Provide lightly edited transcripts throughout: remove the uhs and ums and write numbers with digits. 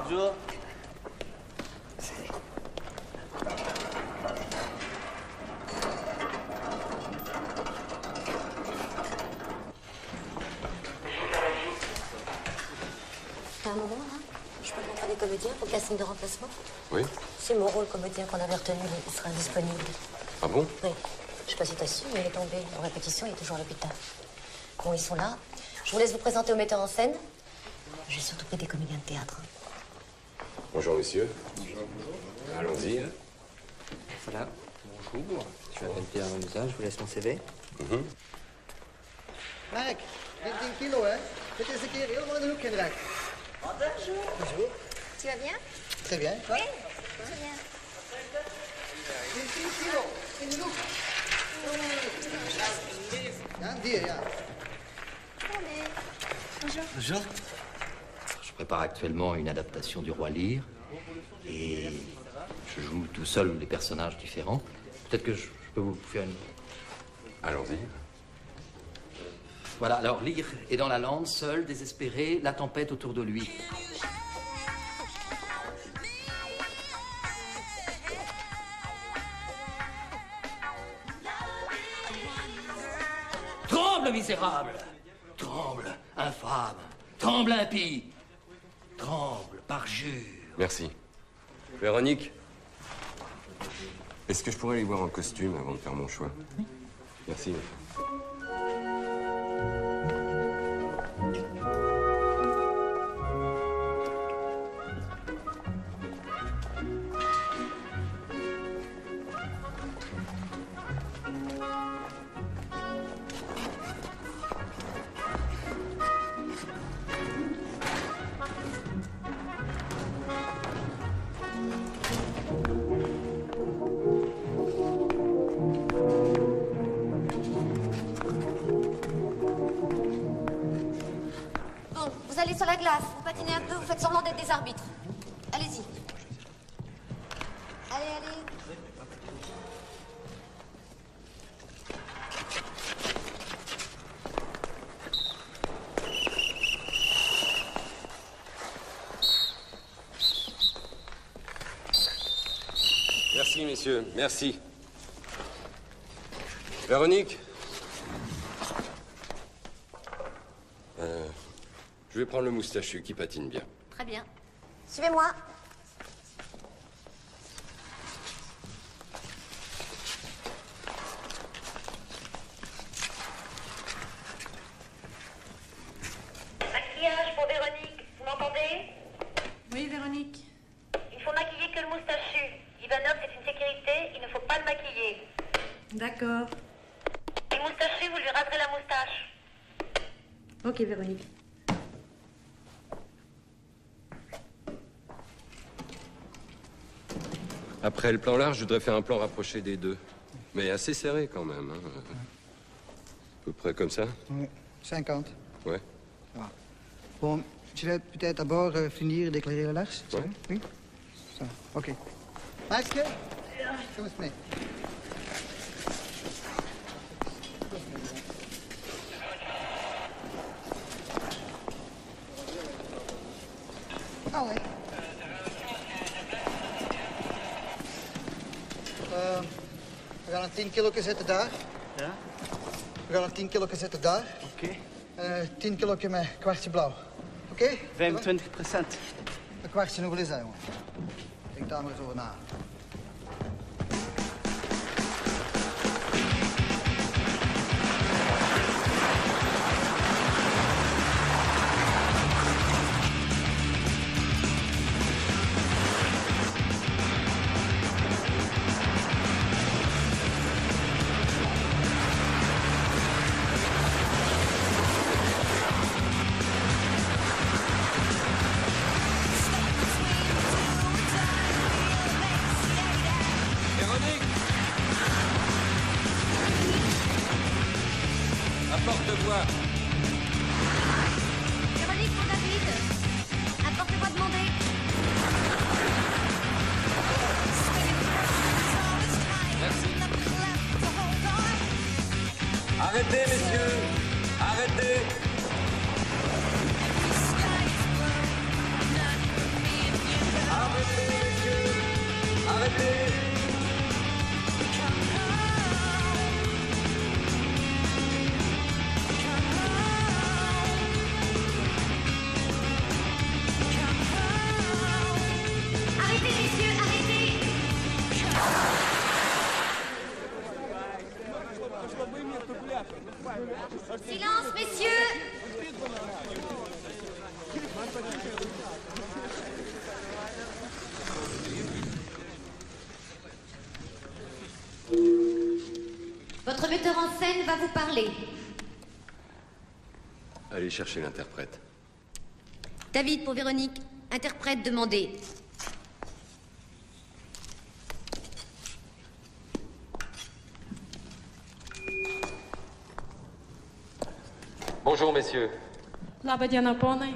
Bonjour. T'as un moment, là? Je peux montrer des comédiens pour casting de remplacement? Oui. C'est mon rôle, comédien qu'on avait retenu, il sera indisponible. Ah bon? Oui. Je sais pas si t'as su, mais il est tombé en répétition, il est toujours à l'hôpital. Bon, ils sont là. Je vous laisse vous présenter au metteur en scène. J'ai surtout pris des comédiens de théâtre. Bonjour, monsieur. Bonjour. Allons-y. Voilà. Bonjour. Je m'appelle Pierre Remusa, je vous laisse mon CV. Mark, 19 kilo, hè? Dit is een keer helemaal in de hoek gedraaid. Bonjour. Bonjour. Tu vas bien? Très bien. Oui, très bien. 19 kilo, in de hoek. Ja, die, ja. Attendez. Bonjour. Bonjour. Je prépare actuellement une adaptation du Roi Lear et je joue tout seul des personnages différents. Peut-être que je peux vous faire une... Allons-y. Voilà, alors Lear est dans la lande, seul, désespéré, la tempête autour de lui. Tremble, misérable! Tremble, infâme! Tremble, impie! Tremble, parjure! Merci. Véronique, est-ce que je pourrais aller voir en costume avant de faire mon choix? Oui. Merci. Vous allez sur la glace, vous patinez un peu, vous faites semblant d'être des arbitres. Allez-y. Allez, allez. Merci, messieurs, merci. Véronique? Je vais prendre le moustachu qui patine bien. Très bien. Suivez-moi. Maquillage pour Véronique, vous m'entendez? Oui, Véronique. Il faut maquiller que le moustachu. Ivanov, c'est une sécurité, il ne faut pas le maquiller. D'accord. Et le moustachu, vous lui raserez la moustache. Ok, Véronique. Après le plan large, je voudrais faire un plan rapproché des deux. Mais assez serré quand même. Hein. À peu près comme ça? Oui, 50. Ouais. Ça va. Bon, je vais peut-être d'abord finir d'éclairer le large. Ouais. Oui? Ça va, ok. Meisje, kom eens mee. Ah oui. We gaan een 10 kilo zetten daar. Ja? We gaan een 10 kilo zetten daar. Oké. En 10 kilo met kwartje blauw. Oké? 25%. Een kwartje, hoeveel is dat, jongen? Denk daar maar eens over na. Apporte-moi. Véronique, pour David. Apportez-moi demander. Merci. Arrêtez, messieurs. Arrêtez. Arrêtez, messieurs. Arrêtez. Arrêtez, messieurs, arrêtez. Silence, messieurs. Votre metteur en scène va vous parler. Allez chercher l'interprète. David, pour Véronique. Interprète demandé. Bonjour, messieurs. Labą dieną, ponai.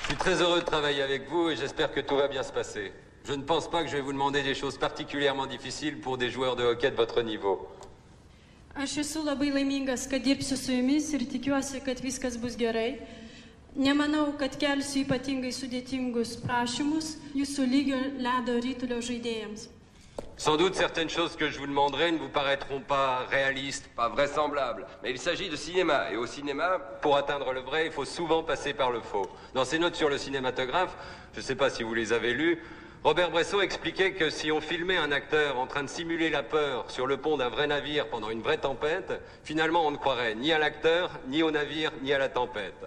Je suis très heureux de travailler avec vous et j'espère que tout va bien se passer. Je ne pense pas que je vais vous demander des choses particulièrement difficiles pour des joueurs de hockey de votre niveau. Aš esu labai laimingas, kad dirbsiu su jumis ir tikiuosi, kad viskas bus gerai. Nemanau, kad kelsiu ypatingai sudėtingus prašymus jūsų lygio ledo ritulio žaidėjams. Sans doute certaines choses que je vous demanderai ne vous paraîtront pas réalistes, pas vraisemblables. Mais il s'agit de cinéma, et au cinéma, pour atteindre le vrai, il faut souvent passer par le faux. Dans ses notes sur le cinématographe, je ne sais pas si vous les avez lues, Robert Bresson expliquait que si on filmait un acteur en train de simuler la peur sur le pont d'un vrai navire pendant une vraie tempête, finalement on ne croirait ni à l'acteur, ni au navire, ni à la tempête.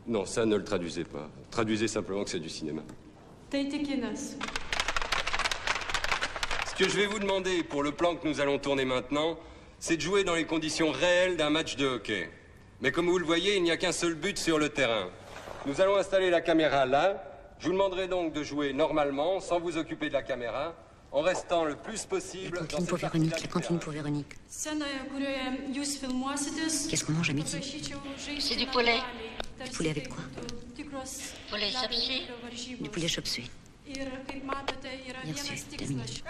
Non, ça ne le traduisez pas. Traduisez simplement que c'est du cinéma. Tai tik kinas. Ce que je vais vous demander pour le plan que nous allons tourner maintenant, c'est de jouer dans les conditions réelles d'un match de hockey. Mais comme vous le voyez, il n'y a qu'un seul but sur le terrain. Nous allons installer la caméra là. Je vous demanderai donc de jouer normalement, sans vous occuper de la caméra, en restant le plus possible La dans cantine cette pour partie Véronique, là la du cantine terrain. pour Véronique. Scenoje, kurioje jūs filmuositės. Qu'est-ce qu'on mange à midi? C'est du poulet. Poulet avec quoi? Poulet chop suey. Du poulet chop suey. Ir kaip matote, yra Bien sûr, vienas terminé. tikslas.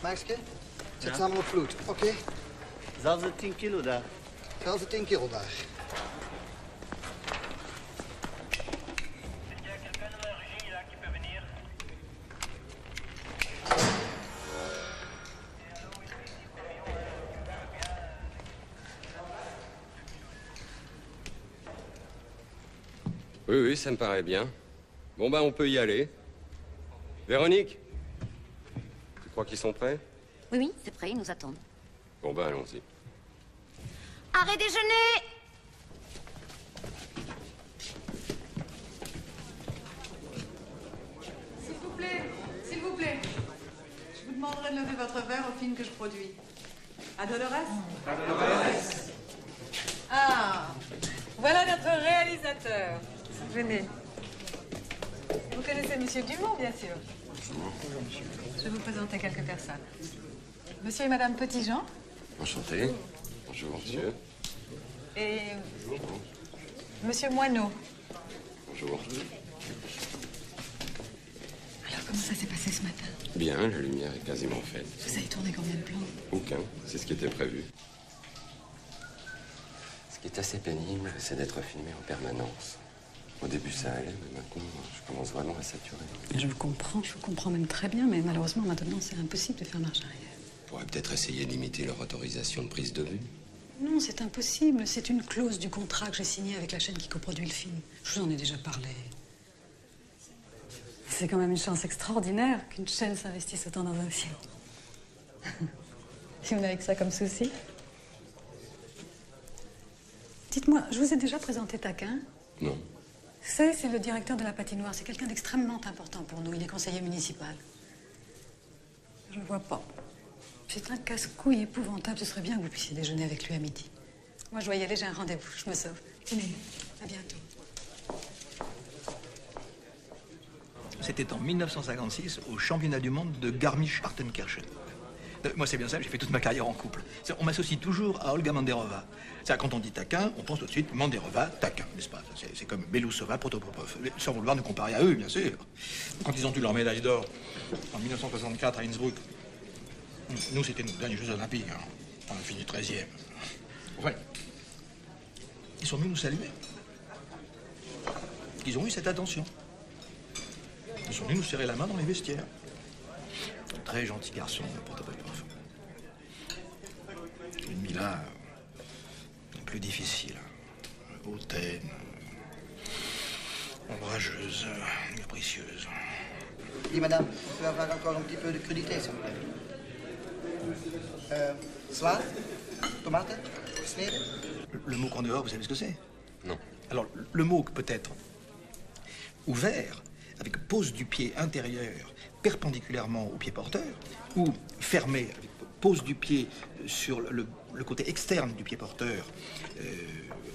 Maxke, zet ze allemaal op vloed, oké? Zelfs de 10 kilo daar. Zelfs de 10 kilo daar. Oui, oui, ça me paraît bien. Bon, ben, on peut y aller. Véronique, tu crois qu'ils sont prêts? Oui, oui, c'est prêt, ils nous attendent. Bon, ben, allons-y. Arrêt déjeuner! S'il vous plaît. Je vous demanderai de lever votre verre au film que je produis. À Dolores? Ah, voilà notre réalisateur. Venez. Vous connaissez Monsieur Dumont, bien sûr. Bonjour. Je vais vous présenter quelques personnes. Monsieur et Madame Petitjean. Enchanté. Bonjour, monsieur. Et Monsieur Moineau. Bonjour. Alors, comment ça s'est passé ce matin? Bien, la lumière est quasiment faite. Vous avez tourné combien de plans? Aucun, c'est ce qui était prévu. Ce qui est assez pénible, c'est d'être filmé en permanence. Au début, ça allait, mais maintenant, je commence vraiment à saturer. Je vous comprends même très bien, mais malheureusement, maintenant, c'est impossible de faire marche arrière. On pourrait peut-être essayer de limiter leur autorisation de prise de vue. Non, c'est impossible. C'est une clause du contrat que j'ai signé avec la chaîne qui coproduit le film. Je vous en ai déjà parlé. C'est quand même une chance extraordinaire qu'une chaîne s'investisse autant dans un film. Si vous n'avez que ça comme souci. Dites-moi, je vous ai déjà présenté Taquin? Non. C'est le directeur de la patinoire. C'est quelqu'un d'extrêmement important pour nous. Il est conseiller municipal. Je ne vois pas. C'est un casse-couille épouvantable. Ce serait bien que vous puissiez déjeuner avec lui à midi. Moi, je dois y aller, j'ai un rendez-vous. Je me sauve. Tenez, à bientôt. C'était en 1956 au championnat du monde de Garmisch-Partenkirchen. Moi, c'est bien ça, j'ai fait toute ma carrière en couple. On m'associe toujours à Olga Manderova. Quand on dit Taquin, on pense tout de suite Manderova, Taquin, n'est-ce pas? C'est comme Belousova, Protopopov. Sans vouloir nous comparer à eux, bien sûr. Quand ils ont eu leur médaille d'or en 1964 à Innsbruck, nous, c'était nos derniers Jeux Olympiques. Hein. On a fini 13e. Ouais. Ils sont venus nous saluer. Ils ont eu cette attention. Ils sont venus nous serrer la main dans les vestiaires. Très gentil garçon, Protopopov. Ludmilla, plus difficile. Hautaine, ombrageuse, capricieuse. Dis, madame, on peut avoir encore un petit peu de crudité, s'il vous plaît. Sla, tomate, sneden. Le mot qu'en dehors, vous savez ce que c'est? Non. Alors, le mot peut être ouvert, avec pose du pied intérieur perpendiculairement au pied porteur, ou fermé, avec pose du pied sur le côté externe du pied porteur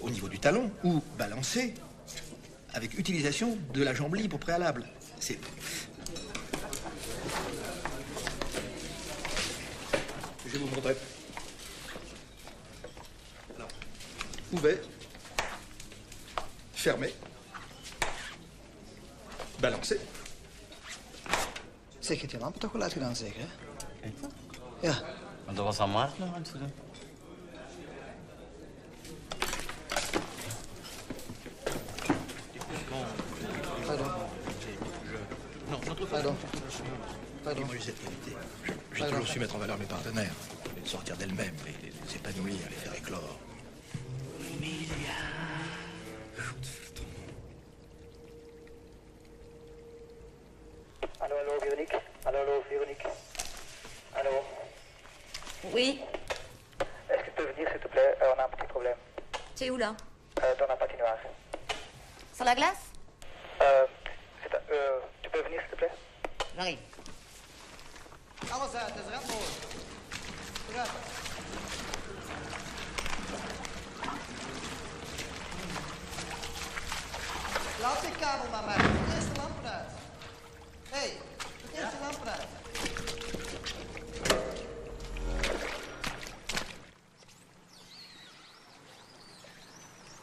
au niveau du talon, ou balancé, avec utilisation de la jambe libre au préalable. C'est... Je vais vous montrer. Alors, ouvert, fermé, balancé. Zeg, je hebt je lampen toch wel uitgedaan, zeker, hè? Ja. Maar dat was aan Maarten nog aan het doen. Pardon. Non, notre Pardon. Pardon. Moi, j'ai cette qualité. J'ai toujours su mettre en valeur mes partenaires, les sortir d'elles-mêmes, les épanouir, les faire éclore. Allô, allô, Véronique. Allô, Véronique. Allô. Oui, Est-ce que tu peux venir, s'il te plaît? On a un petit problème. c'est où là? Dans la patinoire. Sur la glace? Tu peux venir, s'il te plaît? J'arrive. Alles uit, het is randmoord. Eruit. Laat die kabel maar maken. Doe eerst de lampen uit. Hé, hey, doe eerst de lampen uit.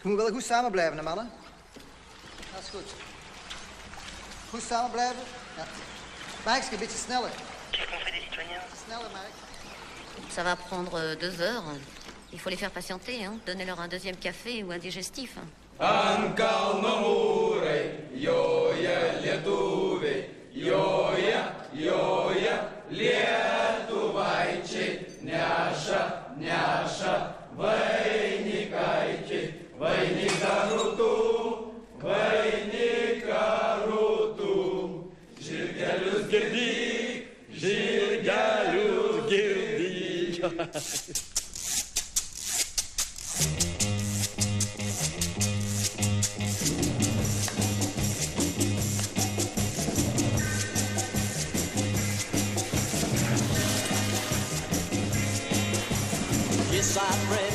Je moet wel goed samen blijven, hè, mannen. Dat is goed. Goed samen blijven. Ja. Max, een beetje sneller. Sneller, Max. Ça va prendre 2 heures. Il faut les faire patienter, hein. Donnez-leur un deuxième café ou un digestif. Ankal namure, joja lietuviai, joja lietuvaičiai, neša vainikaičiai, vainiką rūtų, žirgelius girdyk, žirgelius girdyk. Yes, I've read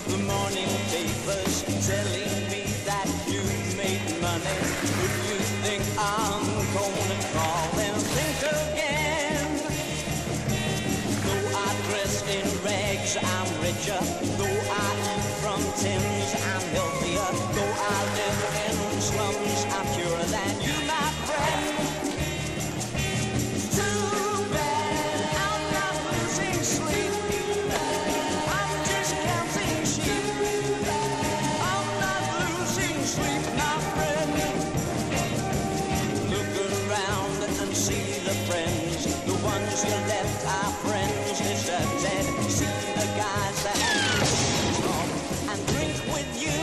the morning papers telling me that you made money. If you think I'm gonna call, then think again. Though I dress in rags, I'm richer. Though I eat from tins, I'm healthier. Though I live in slums, I'm purer than you, my friend. Too bad I'm not losing sleep. See the friends, the ones you left are friends deserted. See the guys that talk and drink with you.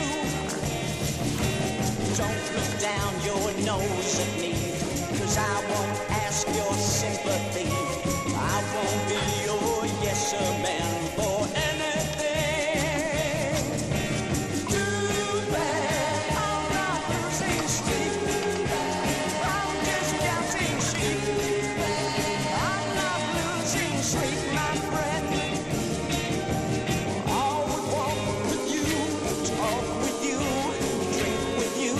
Don't look down your nose at me, 'cause I won't ask your sympathy. I won't be your yes sir man for anything. Too bad I'm not losing sleep. I'm just counting sheep. I'm not losing sleep, my friend. All we want with you, talk with you, drink with you.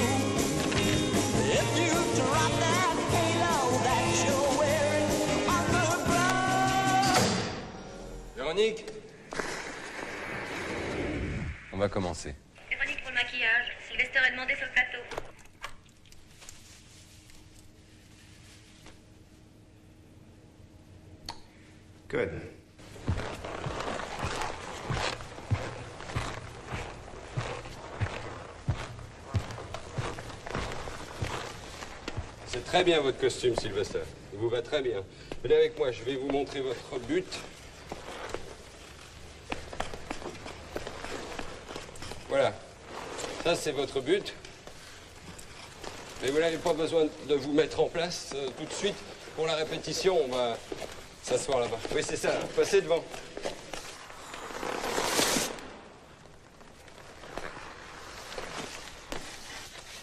If you drop that halo that you're wearing on the ground. Véronique, on va commencer. Véronique pour le maquillage. Sylvester est demandé sur le plateau. Good. C'est très bien votre costume, Sylvester. Il vous va très bien. Venez avec moi, je vais vous montrer votre but. Voilà. Ça, c'est votre but. Mais vous n'avez pas besoin de vous mettre en place tout de suite. Pour la répétition, on va s'asseoir là-bas. Oui, c'est ça. Passez devant.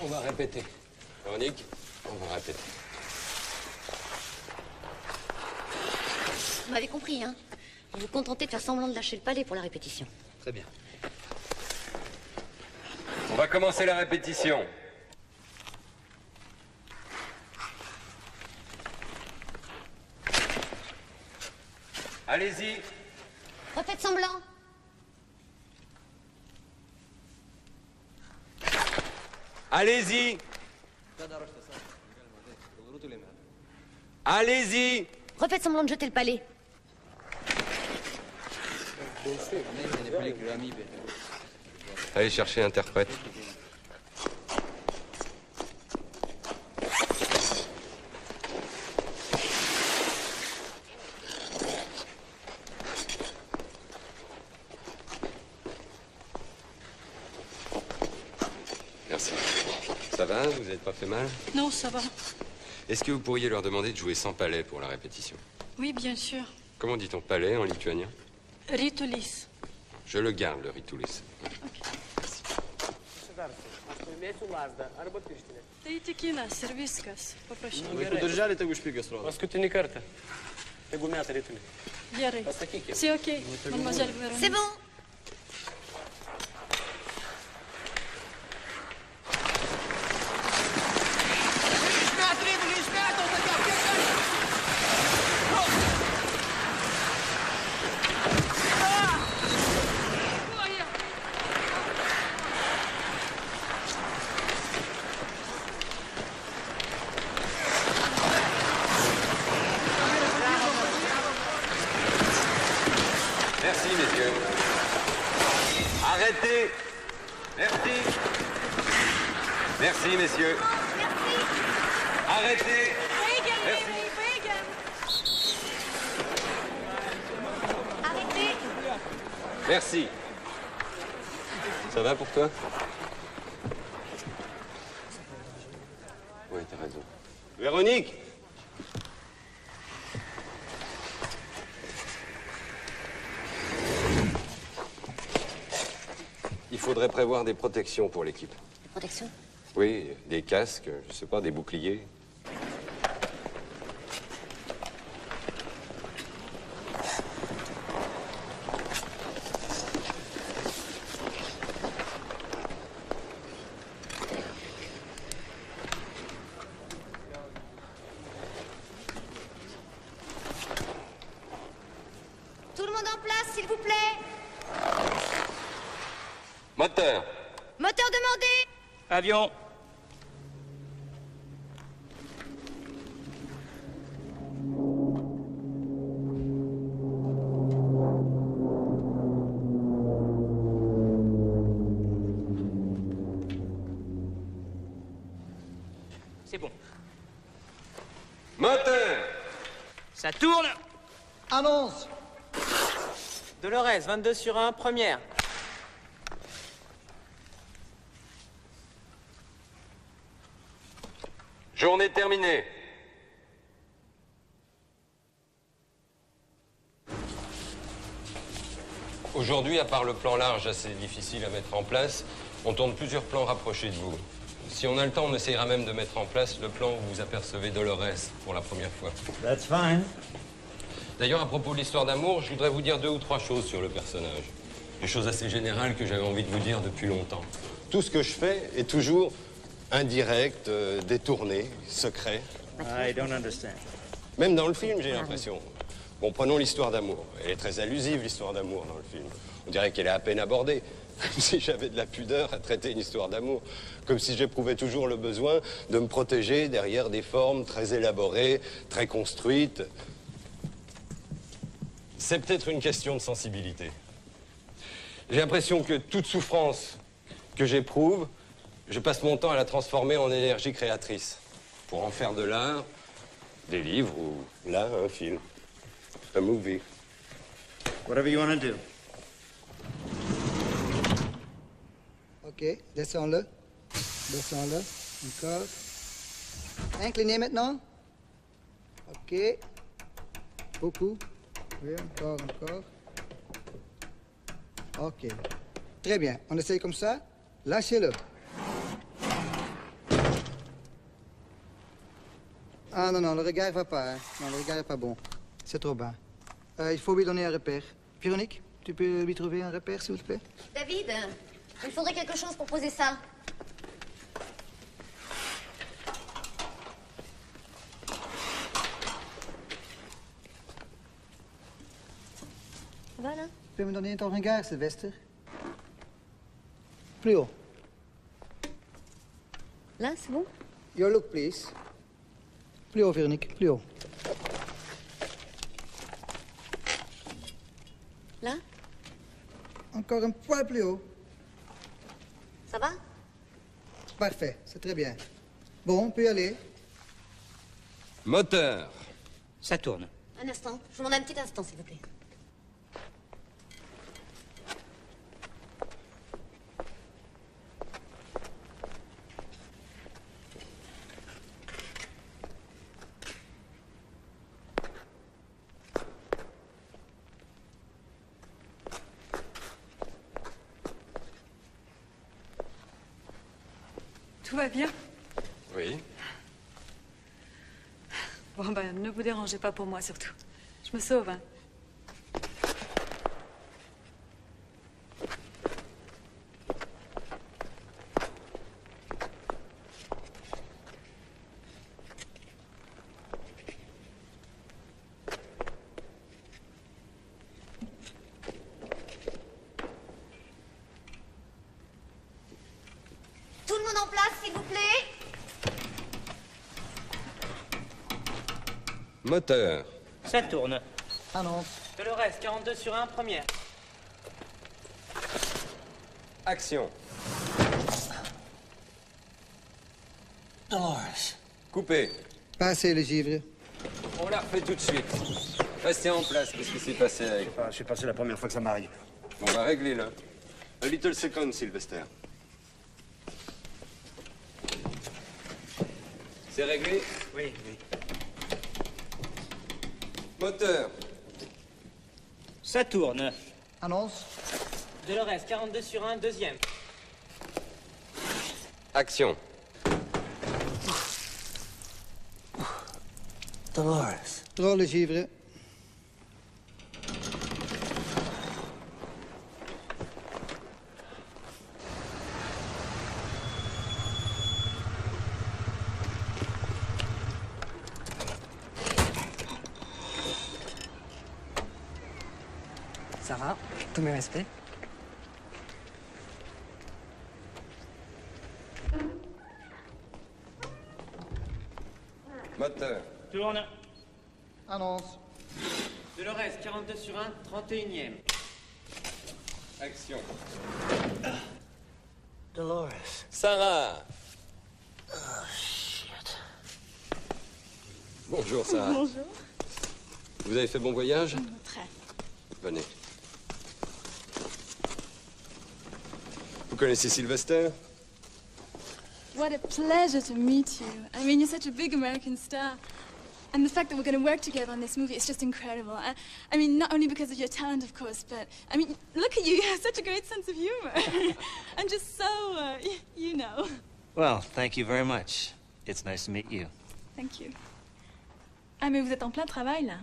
On va répéter. Véronique, on va répéter. Vous m'avez compris, hein? Vous vous contentez de faire semblant de lâcher le palais pour la répétition. Très bien. On va commencer la répétition. Allez-y. Refaites semblant. Allez-y. Allez-y. Refaites semblant de jeter le palais. Allez chercher l'interprète. Merci. Ça va? Vous n'êtes pas fait mal? Non, ça va. Est-ce que vous pourriez leur demander de jouer sans palais pour la répétition? Oui, bien sûr. Comment dit-on palais en lituanien? Ritulis. Je le garde, le ritulis. Tai įtikinęs ir viskas. Paprašau. Vaikų darželį tegu špigas rodo. Paskutinį kartą. Tegu meta rytulį. Gerai. C'est ok, mademoiselle Véronique. C'est bon. messieurs. Arrêtez. Merci. Merci, messieurs. Arrêtez. Merci. Arrêtez. Merci. Ça va pour toi? Oui, t'as raison. Véronique! Il faudrait prévoir des protections pour l'équipe. Des protections? Oui, des casques, je sais pas, des boucliers. Tout le monde en place, s'il vous plaît. Moteur! Moteur demandé. Avion. C'est bon. Moteur! Ça tourne. Annonce. Dolores, 22 sur 1, première. Journée terminée. Aujourd'hui, à part le plan large assez difficile à mettre en place, on tourne plusieurs plans rapprochés de vous. Si on a le temps, on essaiera même de mettre en place le plan où vous apercevez Dolores pour la première fois. That's fine. D'ailleurs, à propos de l'histoire d'amour, je voudrais vous dire 2 ou 3 choses sur le personnage. Des choses assez générales que j'avais envie de vous dire depuis longtemps. Tout ce que je fais est toujours indirect, détourné, secret. I don't understand. Même dans le film, j'ai l'impression. Bon, prenons l'histoire d'amour. Elle est très allusive, l'histoire d'amour, dans le film. On dirait qu'elle est à peine abordée. Comme si j'avais de la pudeur à traiter une histoire d'amour. Comme si j'éprouvais toujours le besoin de me protéger derrière des formes très élaborées, très construites. C'est peut-être une question de sensibilité. J'ai l'impression que toute souffrance que j'éprouve, je passe mon temps à la transformer en énergie créatrice. Pour en faire de l'art, des livres ou, là, un film. Un movie. Whatever you want to do. OK, descends-le. Descends-le. Encore. Incliné maintenant. OK. Beaucoup. Oui, encore. OK. Très bien. On essaye comme ça. Lâchez-le. Ah non, le regard va pas. Hein. Non, le regard n'est pas bon. C'est trop bas. Il faut lui donner un repère. Véronique, tu peux lui trouver un repère, s'il vous plaît? David, il faudrait quelque chose pour poser ça. Voilà. Tu peux me donner ton regard, Sylvester? Plus haut. Là, c'est bon? Your look, please. Plus haut, Véronique, plus haut. Là? Encore un poil plus haut. Ça va? Parfait, c'est très bien. Bon, on peut y aller. Moteur. Ça tourne. Un instant. Je vous demande un petit instant, s'il vous plaît. Tout va bien? Oui. Bon, ben, ne vous dérangez pas pour moi, surtout. Je me sauve, hein. Tout le monde en place, s'il vous plaît. Moteur. Ça tourne. Annonce. Dolores, 42 sur 1, première. Action. Dolores. Coupé. Passez le givre. On la refait tout de suite. Restez en place, qu'est-ce qui s'est passé avec? Je sais pas, c'est la première fois que ça m'arrive. On va régler là. A little second, Sylvester. C'est réglé? Oui, oui. Moteur. Ça tourne. Annonce. Dolores, 42 sur 1, deuxième. Action. Dolores. Drôle le givre. Sarah, tous mes respects. Moteur. Tourne. Annonce. Dolores, 42 sur 1, 31e. Action. Dolores. Sarah. Oh, shit. Bonjour, Sarah. Bonjour. Vous avez fait bon voyage? Très. Venez. Vous connaissez Sylvester? What a pleasure to meet you. I mean, you're such a big American star. And the fact that we're going to work together on this movie is just incredible. I mean, not only because of your talent, of course, but, I mean, look at you. You have such a great sense of humor. I'm just so, you know. Well, thank you very much. It's nice to meet you. Thank you. Ah, mais vous êtes en plein travail, là.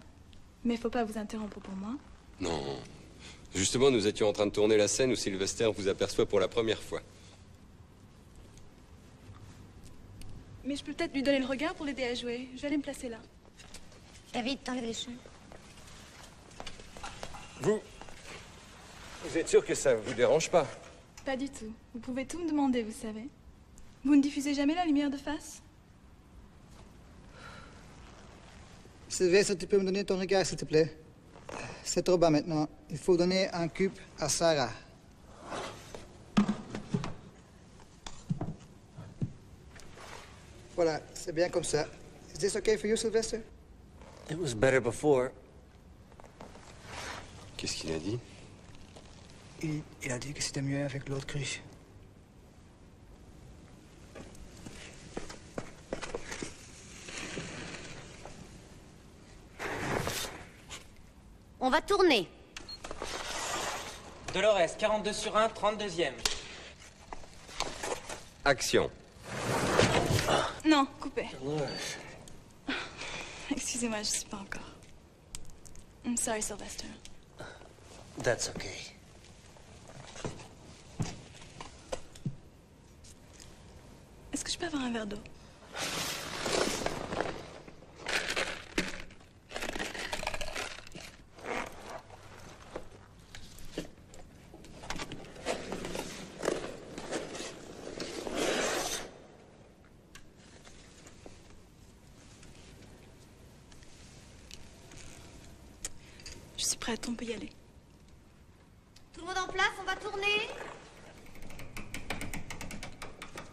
Mais faut pas vous interrompre pour moi. Non. Justement, nous étions en train de tourner la scène où Sylvester vous aperçoit pour la première fois. Mais je peux peut-être lui donner le regard pour l'aider à jouer. Je vais aller me placer là. David, t'enlèves les cheveux. Vous êtes sûr que ça vous dérange pas? Pas du tout. Vous pouvez tout me demander, vous savez. Vous ne diffusez jamais la lumière de face? Sylvestre, tu peux me donner ton regard, s'il te plaît? C'est trop bas maintenant. Il faut donner un cube à Sarah. Voilà, c'est bien comme ça. Is this okay for you, Sylvester? It was better before. Qu'est-ce qu'il a dit? Il a dit que c'était mieux avec l'autre cruche. On va tourner. Dolores, 42 sur 1, 32e. Action. Non, coupez. Excusez-moi, je sais pas encore. I'm sorry, Sylvester. That's okay. Est-ce que je peux avoir un verre d'eau? Je suis prête, on peut y aller. Tout le monde en place, on va tourner.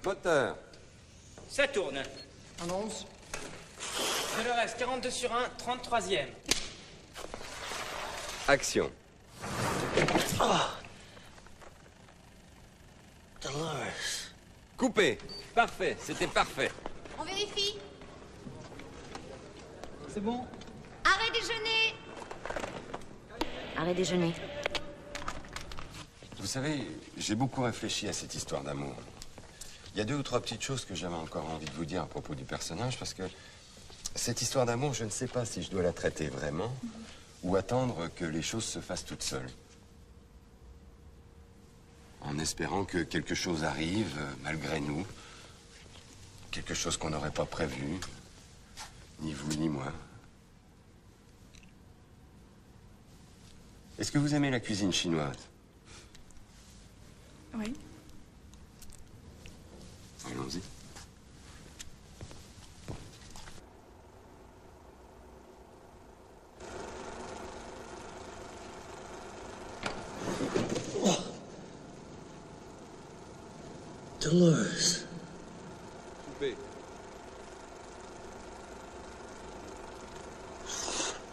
Moteur. Ça tourne. Annonce. Dolores, 42 sur 1, 33e. Action. Dolores. Coupé. Parfait, c'était parfait. On vérifie. C'est bon? Arrêt déjeuner. Arrêt déjeuner. Vous savez, j'ai beaucoup réfléchi à cette histoire d'amour. Il y a 2 ou 3 petites choses que j'avais encore envie de vous dire à propos du personnage, parce que cette histoire d'amour, je ne sais pas si je dois la traiter vraiment ou attendre que les choses se fassent toutes seules. En espérant que quelque chose arrive, malgré nous. Quelque chose qu'on n'aurait pas prévu. Ni vous, ni moi. Est-ce que vous aimez la cuisine chinoise? Oui. Allons-y. Dolores. Coupé.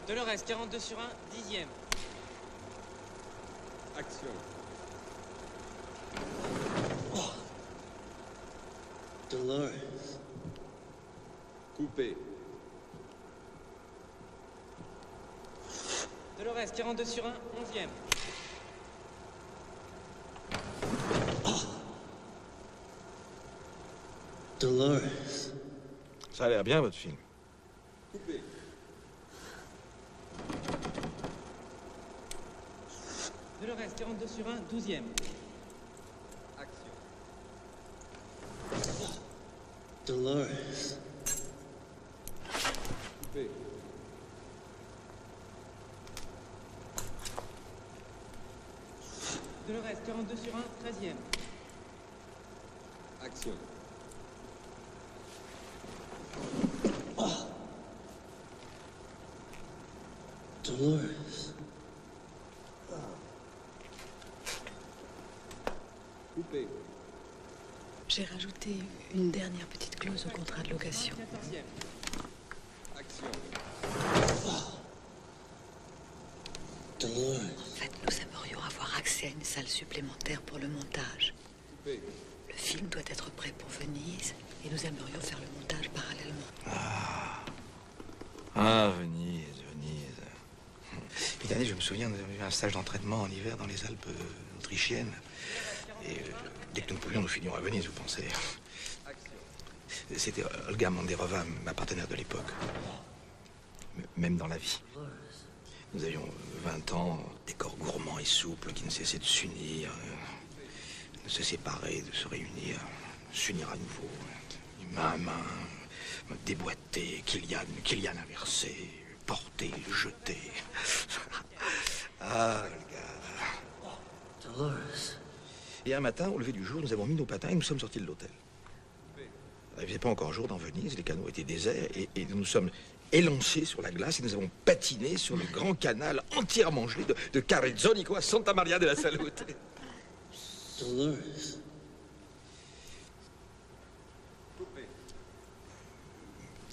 Dolores, 42 sur 1, 10e. Action. Dolores. Coupé. Dolores, 42 sur 1, 11e. Dolores. Ça a l'air bien, votre film. Coupé. Dolores, 42 sur 1, 12e. Action. Dolores. Coupé. Dolores, 42 sur 1, 13e. Action. Dolores. Coupé. J'ai rajouté une dernière petite clause au contrat de location. 14e. Action. Dolores. En fait, nous aimerions avoir accès à une salle supplémentaire pour le montage. Coupé. Le film doit être prêt pour Venise et nous aimerions faire le montage parallèlement. Ah, Venise, Venise. Une année, je me souviens, nous avions eu un stage d'entraînement en hiver dans les Alpes autrichiennes. Et dès que nous pouvions, nous finions à Venise, vous pensez. C'était Olga Manderova, ma partenaire de l'époque. Même dans la vie. Nous avions 20 ans, des corps gourmands et souples qui ne cessaient de s'unir, de se séparer, de se réunir, s'unir à nouveau, main à main, déboîter, Kylian inversé, porter, jeter. Ah, Olga. Dolores. Et un matin, au lever du jour, nous avons mis nos patins et nous sommes sortis de l'hôtel. Il ne faisait pas encore jour dans Venise, les canaux étaient déserts et nous nous sommes élancés sur la glace et nous avons patiné sur le grand canal entièrement gelé de Carrezzonico à Santa Maria della Salute. Dolores.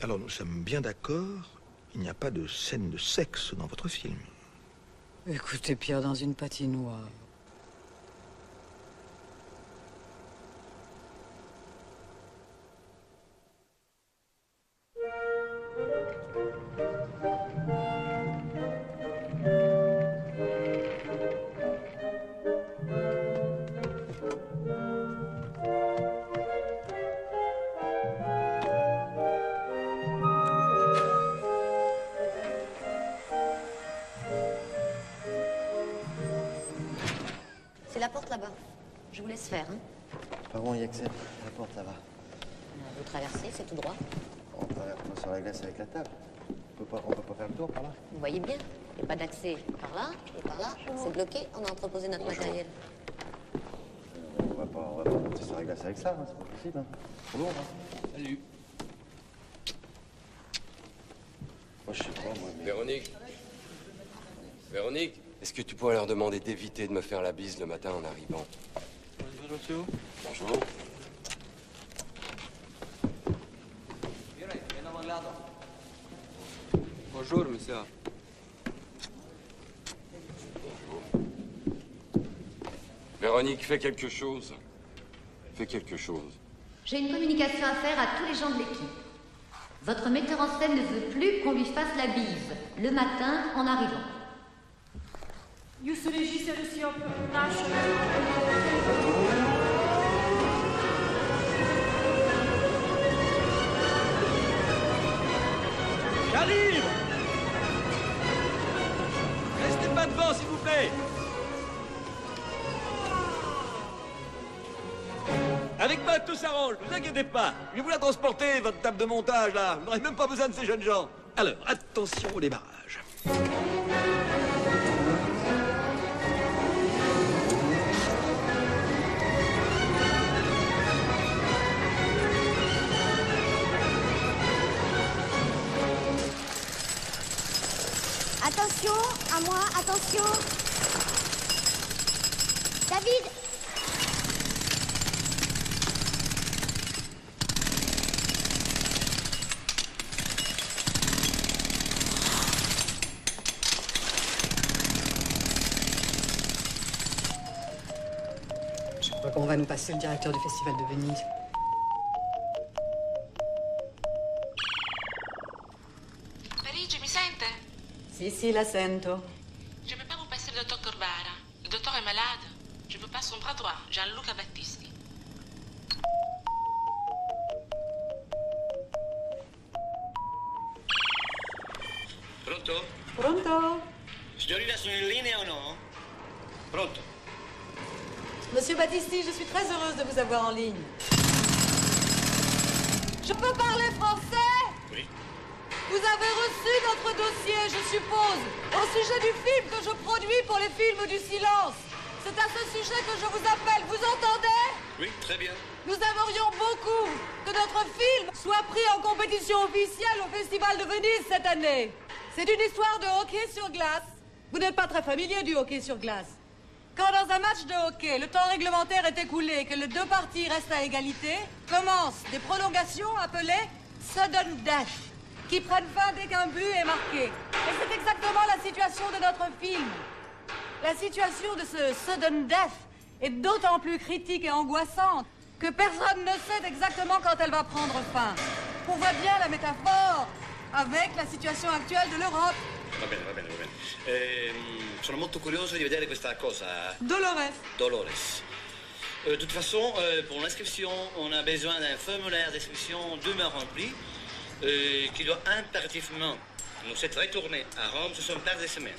Alors nous sommes bien d'accord, il n'y a pas de scène de sexe dans votre film. Écoutez, Pierre, dans une patinoire. C'est la porte là-bas. Je vous laisse faire, hein. Par où on y accède? La porte là-bas. Vous traversez, c'est tout droit. On traverse pas sur la glace avec la table. On peut pas faire le tour par là. Vous voyez bien, il n'y a pas d'accès par là et par là. C'est bloqué, on a entreposé notre matériel. On va pas monter sur la glace avec ça, hein. C'est pas possible. Hein. Trop lourd, hein. Salut. Moi, je sais pas, moi, mais... Véronique. Véronique, est-ce que tu pourrais leur demander d'éviter de me faire la bise le matin en arrivant? Bonjour. Bonjour. Bonjour, monsieur. Véronique, fais quelque chose. Fais quelque chose. J'ai une communication à faire à tous les gens de l'équipe. Votre metteur en scène ne veut plus qu'on lui fasse la bise le matin en arrivant. Jūsų režisierius jau prašo. J'arrive! Restez pas devant, s'il vous plaît! Avec moi, tout s'arrange, ne vous inquiétez pas. Je vais vous la transporter, votre table de montage, là. Vous n'aurez même pas besoin de ces jeunes gens. Alors, attention au démarrage. Attention, à moi, attention. David. On va nous passer le directeur du Festival de Venise. Parigi, mi sente? Si, la sento. Je ne peux pas vous passer le docteur Corbara. Le docteur est malade. Je vous passe son bras droit, Gianluca Battisti. Pronto? Pronto? Signorina, sono in linea o no? Pronto? Monsieur Battisti, je suis très heureuse de vous avoir en ligne. Je peux parler français? Oui. Vous avez reçu notre dossier, je suppose, au sujet du film que je produis pour les films du silence. C'est à ce sujet que je vous appelle, vous entendez? Oui, très bien. Nous aimerions beaucoup que notre film soit pris en compétition officielle au Festival de Venise cette année. C'est une histoire de hockey sur glace. Vous n'êtes pas très familier du hockey sur glace. Quand dans un match de hockey, le temps réglementaire est écoulé et que les deux parties restent à égalité, commencent des prolongations appelées sudden death, qui prennent fin dès qu'un but est marqué. Et c'est exactement la situation de notre film. La situation de ce sudden death est d'autant plus critique et angoissante que personne ne sait exactement quand elle va prendre fin. On voit bien la métaphore avec la situation actuelle de l'Europe. Va bene, va bene, va bene. Sono molto curioso di vedere questa cosa. Dolores. De toute façon, pour l'inscription, on a besoin d'un formulaire d'inscription demain rempli qui doit impérativement nous être retourné à Rome sous son paire de semaines.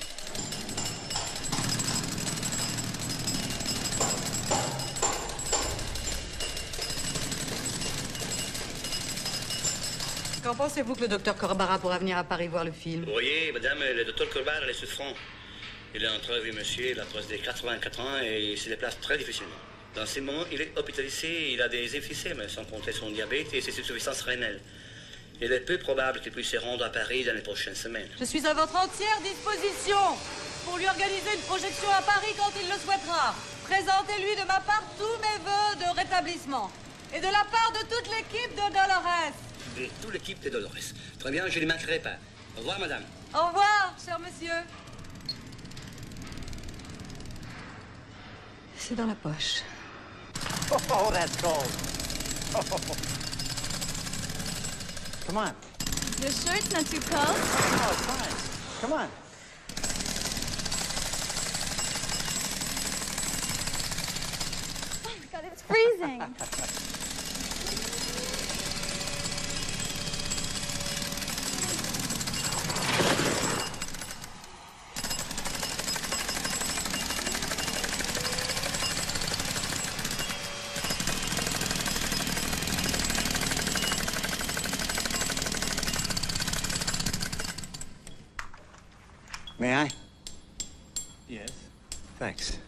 Quand pensez-vous que le docteur Corbara pourra venir à Paris voir le film? Vous voyez, madame, le docteur Corbara est souffrant. Il est en train de vivre monsieur, il a presque 84 ans et il se déplace très difficilement. Dans ces moments, il est hospitalisé, il a des emphysèmes, sans compter son diabète et ses insuffisances rénales. Il est peu probable qu'il puisse se rendre à Paris dans les prochaines semaines. Je suis à votre entière disposition pour lui organiser une projection à Paris quand il le souhaitera. Présentez-lui de ma part tous mes vœux de rétablissement. Et de la part de toute l'équipe de Dolores. De toute l'équipe de Dolores. Très bien, je ne lui manquerai pas. Au revoir, madame. Au revoir, cher monsieur. C'est dans la poche. Oh, that's cold. Oh. Come on. You're sure it's not too cold? Oh, it's fine. Come on. Oh my God, it's freezing. May I? Yes. Thanks.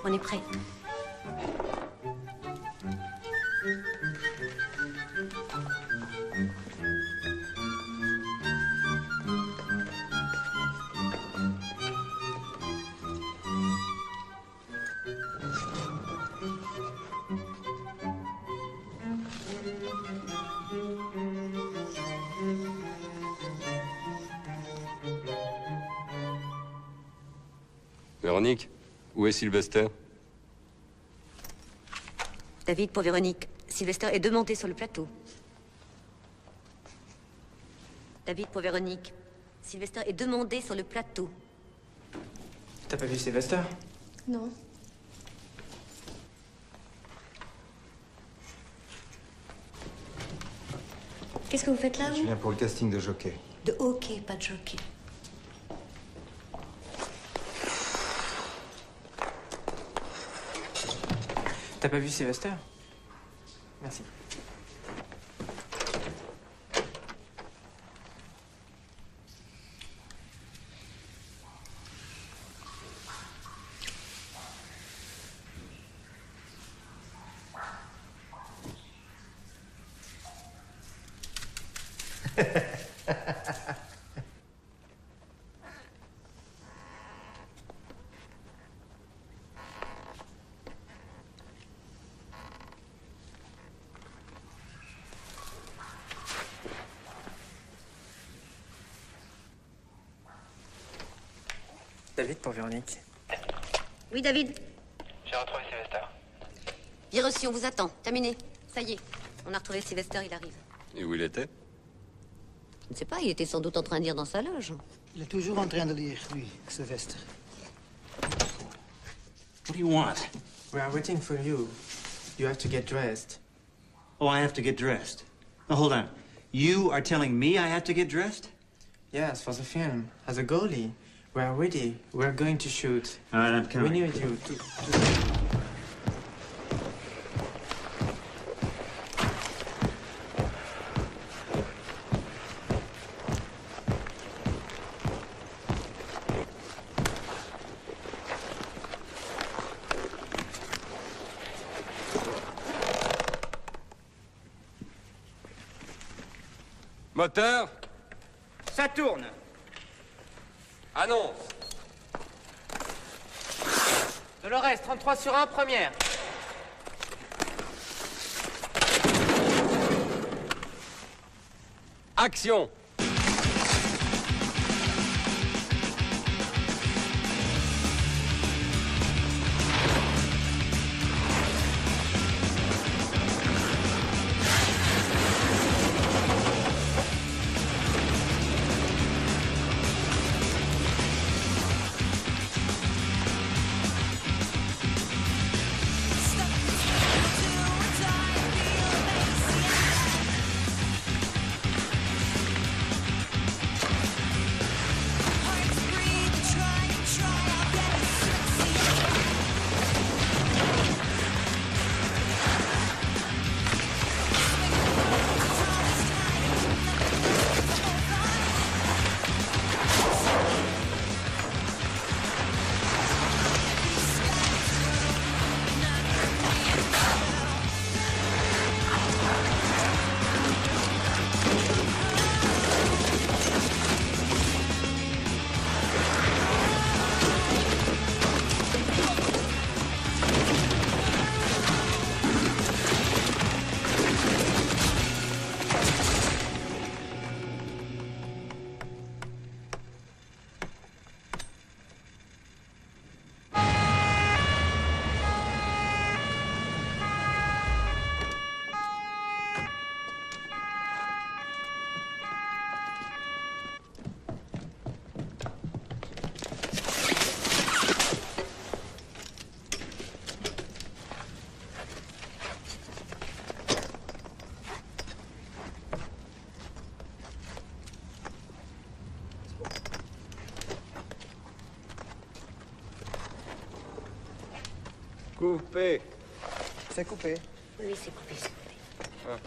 On est prêt. Véronique, où est Sylvester? David, pour Véronique, Sylvester est demandé sur le plateau. David, pour Véronique, Sylvester est demandé sur le plateau. T'as pas vu Sylvester? Non. Qu'est-ce que vous faites là, Je vous? viens pour le casting de jockey. De hockey, pas de jockey. T'as pas vu Sylvester? Merci. David pour Véronique. Oui, David. J'ai retrouvé Sylvester. Bien reçu, on vous attend. Terminé. Ça y est. On a retrouvé Sylvester, il arrive. Et où il était? Je ne sais pas, il était sans doute en train de lire dans sa loge. Il est toujours en train de lire, lui, Sylvester. What do you want? We are waiting for you. You have to get dressed. Oh, I have to get dressed. Now, hold on. You are telling me I have to get dressed? Yes, for the film. As a goalie. We are ready. We are going to shoot. All right, I'm coming. We need you to... Moteur? Ça tourne. Annonce. Dolores, 33 sur 1, première. Action. Coupé. C'est coupé. Oui, c'est coupé, c'est coupé. Ah.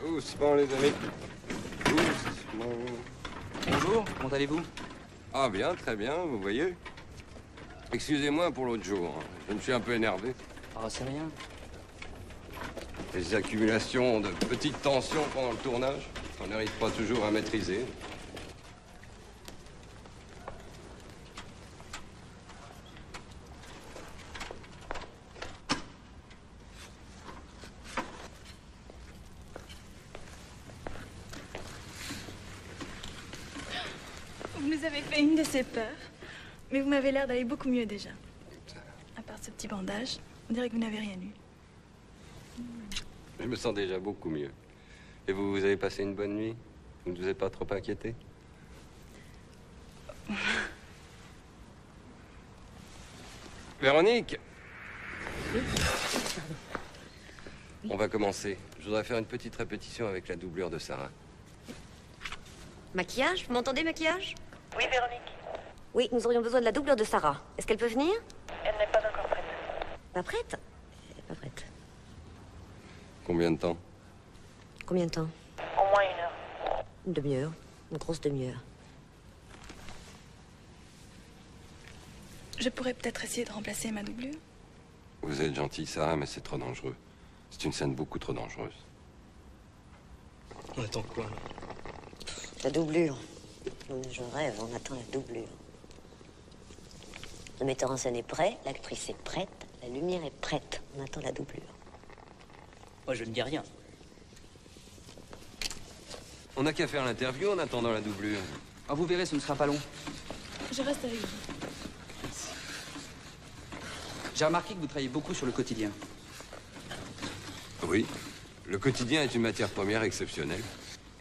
Doucement, les amis. Doucement. Bonjour, comment allez-vous? Ah bien, très bien, vous voyez. Excusez-moi pour l'autre jour. Je me suis un peu énervé. Ah, c'est rien. Les accumulations de petites tensions pendant le tournage, on n'arrive pas toujours à maîtriser. Vous nous avez fait une de ces peurs, mais vous m'avez l'air d'aller beaucoup mieux déjà. À part ce petit bandage, on dirait que vous n'avez rien eu. Je me sens déjà beaucoup mieux. Et vous, vous avez passé une bonne nuit? Vous ne vous êtes pas trop inquiété? Véronique, On va commencer. Je voudrais faire une petite répétition avec la doublure de Sarah. Maquillage? Vous m'entendez, maquillage? Oui, Véronique. Oui, nous aurions besoin de la doublure de Sarah. Est-ce qu'elle peut venir? Elle n'est pas encore prête. Pas prête? Elle est pas prête. Combien de temps? Combien de temps? Au moins 1 heure. Une demi-heure. Une grosse demi-heure. Je pourrais peut-être essayer de remplacer ma doublure. Vous êtes gentille, Sarah, mais c'est trop dangereux. C'est une scène beaucoup trop dangereuse. On attend quoi, là? La doublure. Je rêve, on attend la doublure. Le metteur en scène est prêt, l'actrice est prête, la lumière est prête. On attend la doublure. Moi, je ne dis rien. On n'a qu'à faire l'interview en attendant la doublure. Ah, vous verrez, ce ne sera pas long. Je reste avec vous. J'ai remarqué que vous travaillez beaucoup sur le quotidien. Oui. Le quotidien est une matière première exceptionnelle.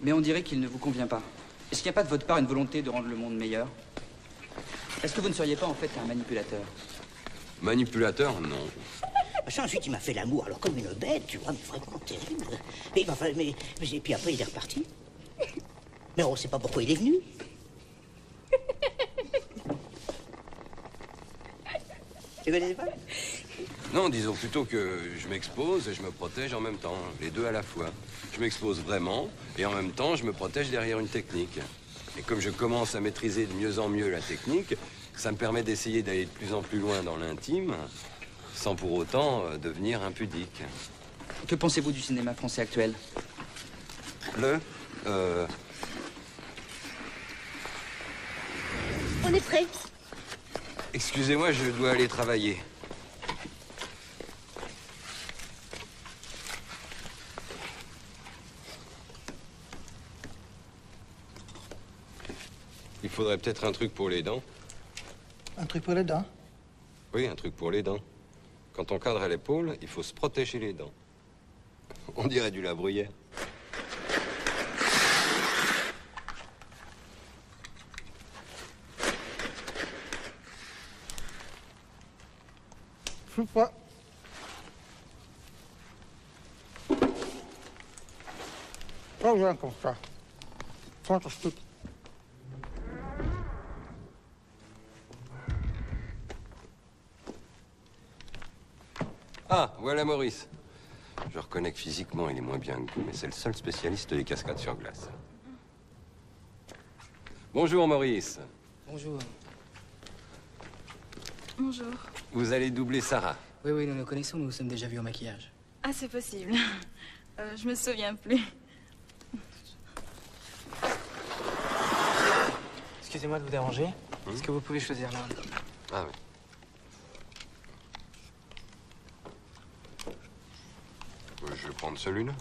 Mais on dirait qu'il ne vous convient pas. Est-ce qu'il n'y a pas de votre part une volonté de rendre le monde meilleur? Est-ce que vous ne seriez pas en fait un manipulateur? Manipulateur, non. Machin, ensuite, il m'a fait l'amour, alors comme une bête, tu vois, mais vraiment terrible. Et, enfin, et puis après, il est reparti. Mais on ne sait pas pourquoi il est venu. Tu connais pas? Non, disons plutôt que je m'expose et je me protège en même temps. Les deux à la fois. Je m'expose vraiment et en même temps, je me protège derrière une technique. Et comme je commence à maîtriser de mieux en mieux la technique, ça me permet d'essayer d'aller de plus en plus loin dans l'intime, sans pour autant devenir impudique. Que pensez-vous du cinéma français actuel? On est prêt. Excusez-moi, je dois aller travailler. Il faudrait peut-être un truc pour les dents. Un truc pour les dents? Oui, un truc pour les dents. Quand on cadre à l'épaule, il faut se protéger les dents. On dirait du La Bruyère. Je sais pas. Pas bien comme ça. Fantastique. Ah, voilà Maurice. Je reconnais que physiquement, il est moins bien que vous, mais c'est le seul spécialiste des cascades sur glace. Bonjour Maurice. Bonjour. Bonjour. Vous allez doubler Sarah. Oui, oui, nous nous connaissons, nous nous sommes déjà vus au maquillage. Ah, c'est possible. Je me souviens plus. Excusez-moi de vous déranger. Est-ce que vous pouvez choisir l'un? Ah oui. Je vais prendre celui-là.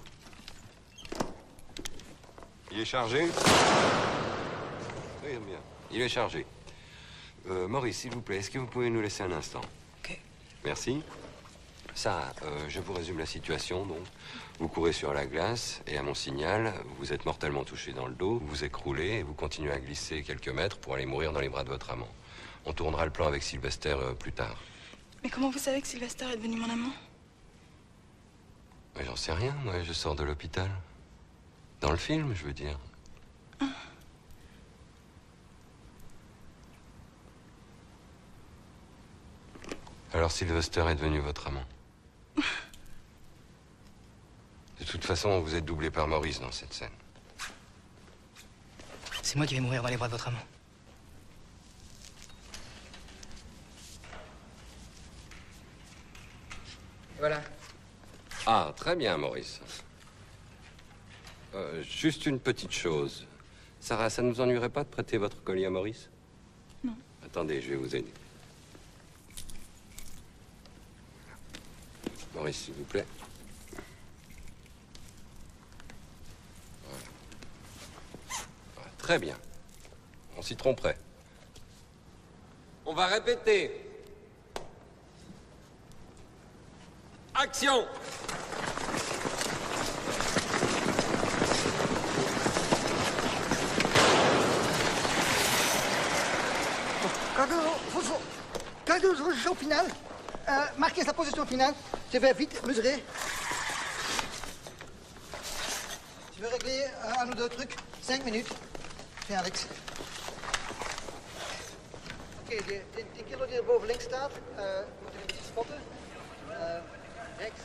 Il est chargé? Oui, bien. Il est chargé. Maurice, s'il vous plaît, est-ce que vous pouvez nous laisser un instant? Ok. Merci. Sarah, je vous résume la situation, donc. Vous courez sur la glace, et à mon signal, vous êtes mortellement touché dans le dos, vous vous écroulez, et vous continuez à glisser quelques mètres pour aller mourir dans les bras de votre amant. On tournera le plan avec Sylvester plus tard. Mais comment vous savez que Sylvester est devenu mon amant? Mais j'en sais rien, moi, je sors de l'hôpital. Dans le film, je veux dire. Alors Sylvester est devenu votre amant. De toute façon, vous êtes doublé par Maurice dans cette scène. C'est moi qui vais mourir dans les bras de votre amant. Voilà. Ah, très bien, Maurice. Juste une petite chose. Sarah, ça ne nous ennuierait pas de prêter votre collier à Maurice? Non. Attendez, je vais vous aider. Maurice, s'il vous plaît. Voilà. Voilà, très bien. On s'y tromperait. On va répéter. Action! Quelle est la position finale? Marquez la position finale. Je vais vite mesurer. Je veux régler un ou deux trucs. 5 minutes. Tiens, Alex. Oké, die kilo die er boven links staat, moeten we niet spotten. Rechts,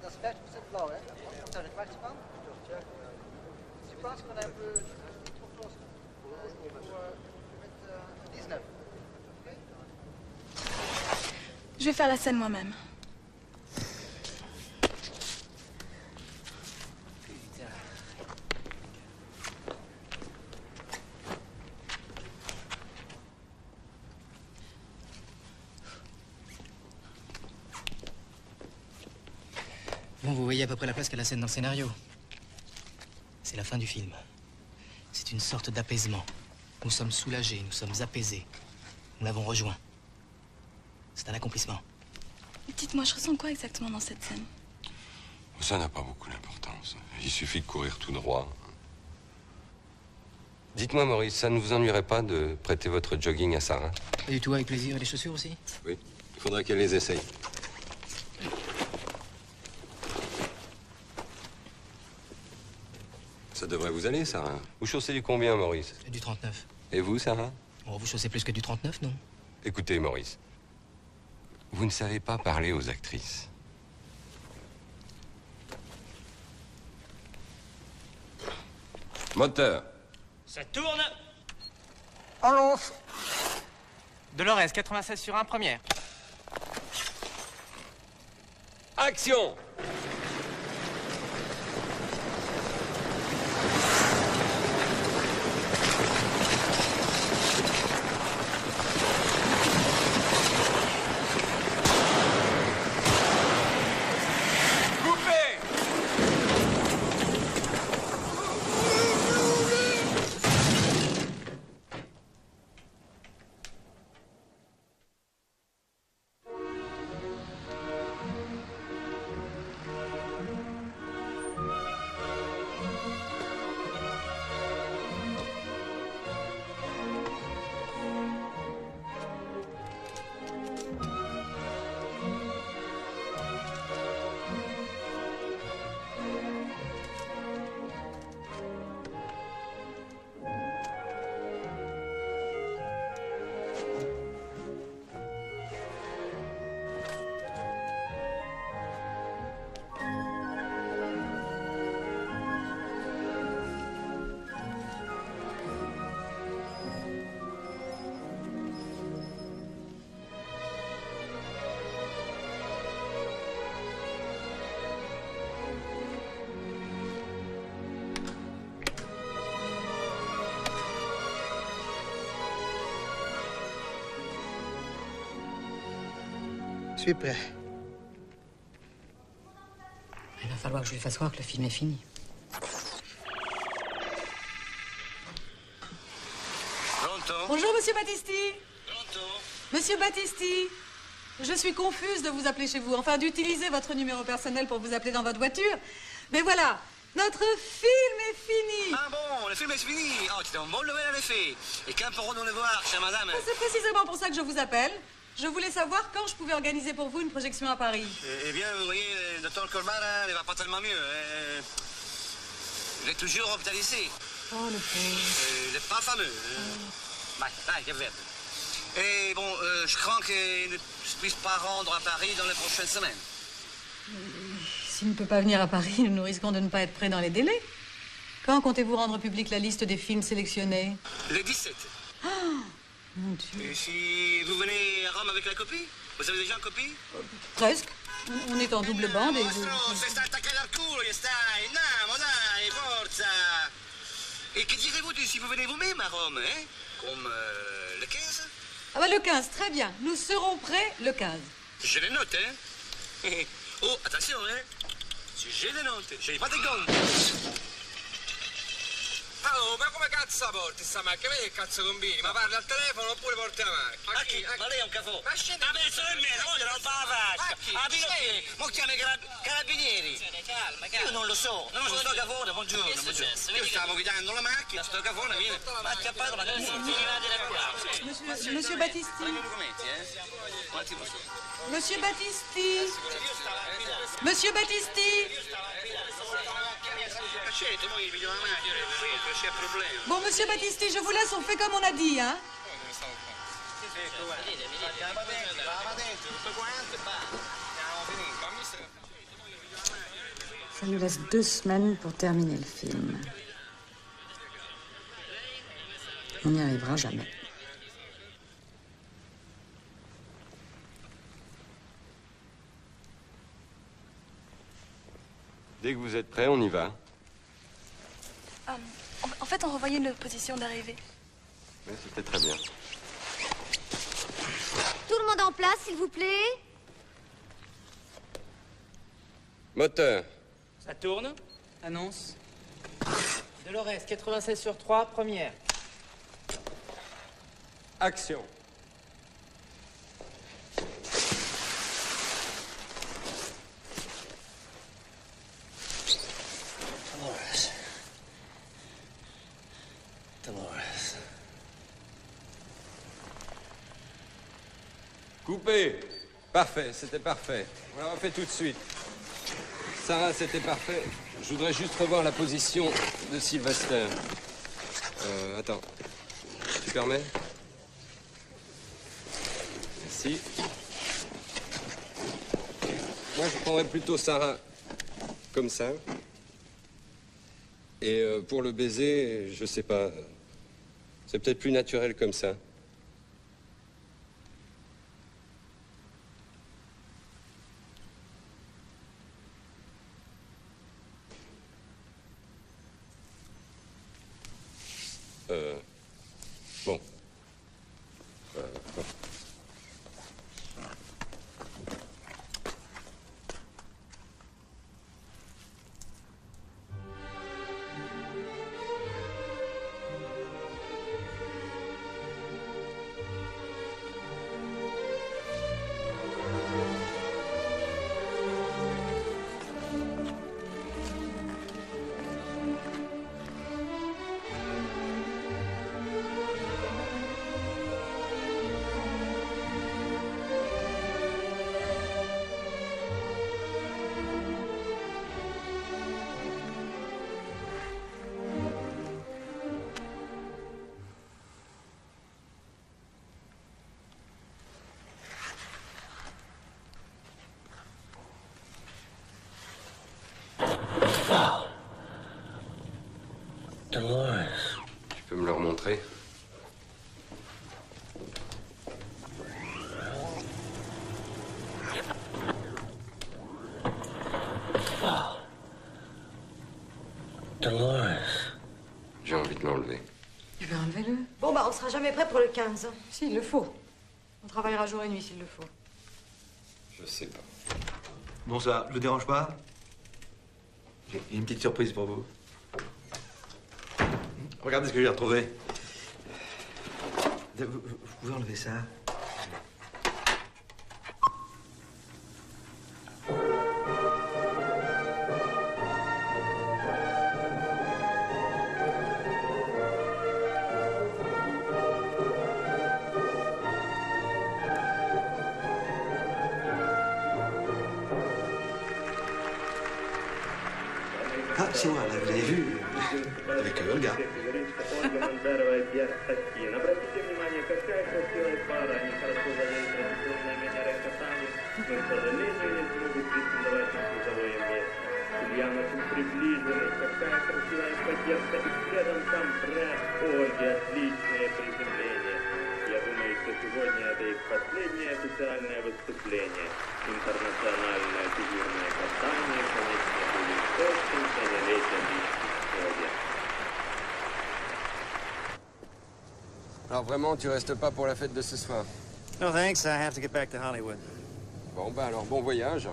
dat is 50% blauw, hè? Dat is een kwartspan. Dus je plaats van hebben we niet oplossen. Met 19. Je vais faire la scène moi-même. Bon, vous voyez à peu près la place qu'a la scène dans le scénario. C'est la fin du film. C'est une sorte d'apaisement. Nous sommes soulagés, nous sommes apaisés. Nous l'avons rejoint. C'est un accomplissement. Dites-moi, je ressens quoi exactement dans cette scène? Ça n'a pas beaucoup d'importance. Il suffit de courir tout droit. Dites-moi, Maurice, ça ne vous ennuierait pas de prêter votre jogging à Sarah? Pas du tout, avec plaisir. Et les chaussures aussi? Oui, il faudrait qu'elle les essaye. Ça devrait vous aller, Sarah. Vous chaussez du combien, Maurice? Du 39. Et vous, Sarah? Bon, vous chaussez plus que du 39, non? Écoutez, Maurice. Vous ne savez pas parler aux actrices. Moteur. Ça tourne. On lance. Dolores, 96 sur 1, première. Action! Je suis prêt. Il va falloir que je lui fasse croire que le film est fini. Bonjour, Monsieur Battisti. Monsieur Battisti, je suis confuse de vous appeler chez vous, enfin d'utiliser votre numéro personnel pour vous appeler dans votre voiture. Mais voilà, notre film est fini. Ah bon, le film est fini. Oh, tu t'es un bon levé en effet. Et quand pourrons-nous le voir, chère madame? C'est précisément pour ça que je vous appelle. Je voulais savoir quand je pouvais organiser pour vous une projection à Paris. Eh bien, vous voyez, le docteur Colmar ne va pas tellement mieux. Il est toujours hospitalisé. Oh, le pauvre. Il n'est pas fameux. Bah, je vais. Et bon, je crains qu'il ne puisse pas rendre à Paris dans les prochaines semaines. S'il ne peut pas venir à Paris, nous risquons de ne pas être prêts dans les délais. Quand comptez-vous rendre publique la liste des films sélectionnés? Le 17. Oh, mon Dieu. Et si vous venez à Rome avec la copie? Vous avez déjà une copie? Presque. On est en double bande et... Et que direz-vous si vous venez vous-même à Rome, hein? Comme le 15? Ah bah le 15, très bien. Nous serons prêts le 15. Je les note, hein? Oh, attention, hein? Je les note, je n'ai pas de gomme. Oh, ma come cazzo la porti sta macchina? Vedi che cazzo combini? Ma parli al telefono oppure porti la macchina? A chi? Ma lei è un cafò? Ma scendi! Ma messo in me, la non fa la faccia! Ah, che? Mo chiama i carabinieri! Calma, calma! Io non lo so, non sto cafone, buongiorno, buongiorno. Io stavo guidando la macchina, sto cafone viene, ma ha acchiappato la carabinieri. Monsieur Battisti. I documenti, eh? Monsieur Battisti. Monsieur Battisti. Bon, monsieur Battisti, je vous laisse, on fait comme on a dit, hein? Ça nous laisse 2 semaines pour terminer le film. On n'y arrivera jamais. Dès que vous êtes prêts, on y va. En fait, on revoyait notre position d'arrivée. Oui, c'était très bien. Tout le monde en place, s'il vous plaît. Moteur. Ça tourne. Annonce. Dolores, 96/3, première. Action. Dolores. Coupé. Parfait, c'était parfait. On l'a refait tout de suite. Sarah, c'était parfait. Je voudrais juste revoir la position de Sylvester. Attends. Tu permets? Merci. Moi, je prendrais plutôt Sarah comme ça. Et pour le baiser, je sais pas. C'est peut-être plus naturel comme ça. Bon. Bon. Dolores. Tu peux me le remontrer? Dolores. J'ai envie de l'enlever. Eh bien, enlevez-le. Bon, bah, on sera jamais prêt pour le 15. S'il le faut. On travaillera jour et nuit s'il le faut. Je sais pas. Bonsoir, je vous dérange pas? J'ai une petite surprise pour vous. Regardez ce que j'ai retrouvé. Vous pouvez enlever ça? Ah, c'est moi, là, vous avez vu? Avec Olga. Ульяна очень приближены, какая красивая поездка, и следом там брат Ольги, отличное приземление. Я думаю, что сегодня это их последнее официальное выступление. Интернациональное фигурное катание, конечно, будет очень совершеннолетие в исходе. Alors vraiment, tu restes pas pour la fête de ce soir? No thanks, I have to get back to Hollywood. Bon, bah alors, bon voyage.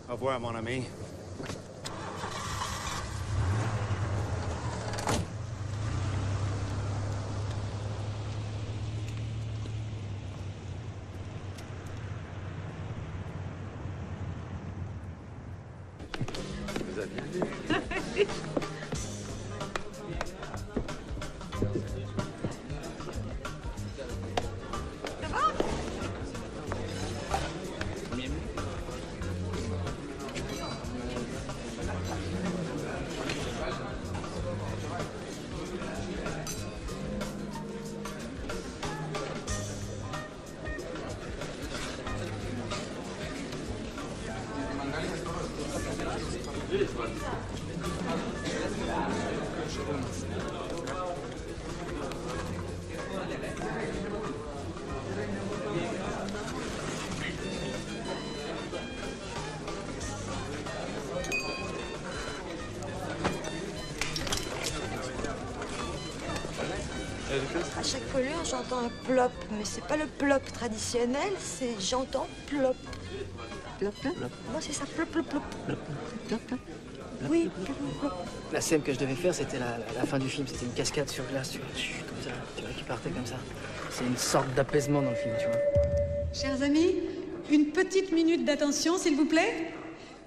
Au revoir, mon ami. Vous avez bien vu? À chaque pollueur, j'entends un plop, mais c'est pas le plop traditionnel, c'est j'entends plop. Plop, plop? Non, c'est ça, plop, plop, plop. Plop, plop, plop. Oui, plop, plop. La scène que je devais faire, c'était la fin du film. C'était une cascade sur glace, tu vois, comme ça, tu vois, qui partait comme ça. C'est une sorte d'apaisement dans le film, tu vois. Chers amis, une petite minute d'attention, s'il vous plaît.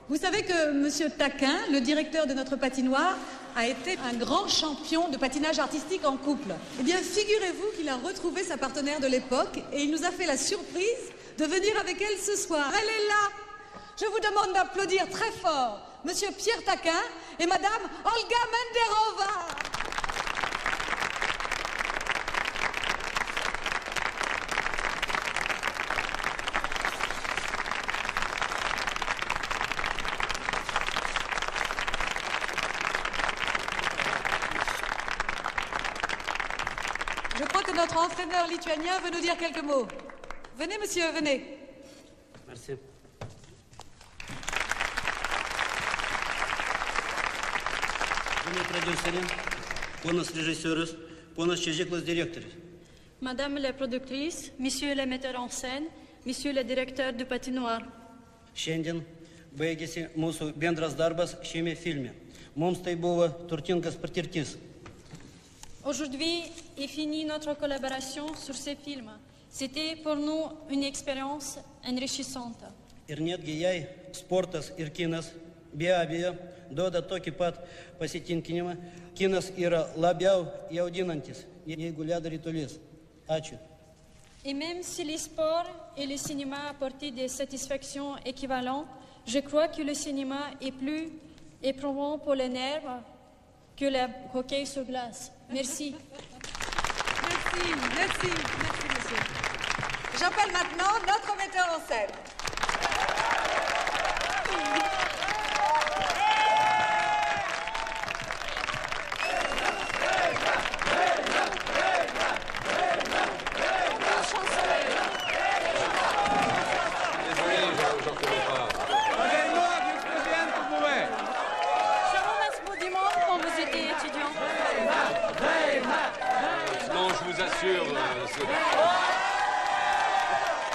Vous savez que Monsieur Taquin, le directeur de notre patinoire, a été un grand champion de patinage artistique en couple. Eh bien, figurez-vous qu'il a retrouvé sa partenaire de l'époque et il nous a fait la surprise de venir avec elle ce soir. Elle est là. Je vous demande d'applaudir très fort Monsieur Pierre Taquin et Madame Olga Menderova. Je crois que notre entraîneur lituanien veut nous dire quelques mots. Venez, monsieur, venez. Merci. Madame la productrice, Monsieur le metteur en scène, Monsieur le directeur du patinoire. Šiandien baigėsi mūsų bendras darbas šiame filme. Mums tai buvo turtingas patirtis. Aujourd'hui est finie notre collaboration sur ce film. C'était pour nous une expérience enrichissante. Ir netgi jei sportas ir kinas be abejo duoda tokį pat pasitinkinimą, kinas yra labiau jaudinantis, jeigu ledo ritulys. Ačiū. Et même si les sports et le cinéma apportent des satisfactions équivalentes, je crois que le cinéma est plus éprouvant pour les nerfs que le hockey sur glace. Merci. Merci, monsieur. J'appelle maintenant notre metteur en scène.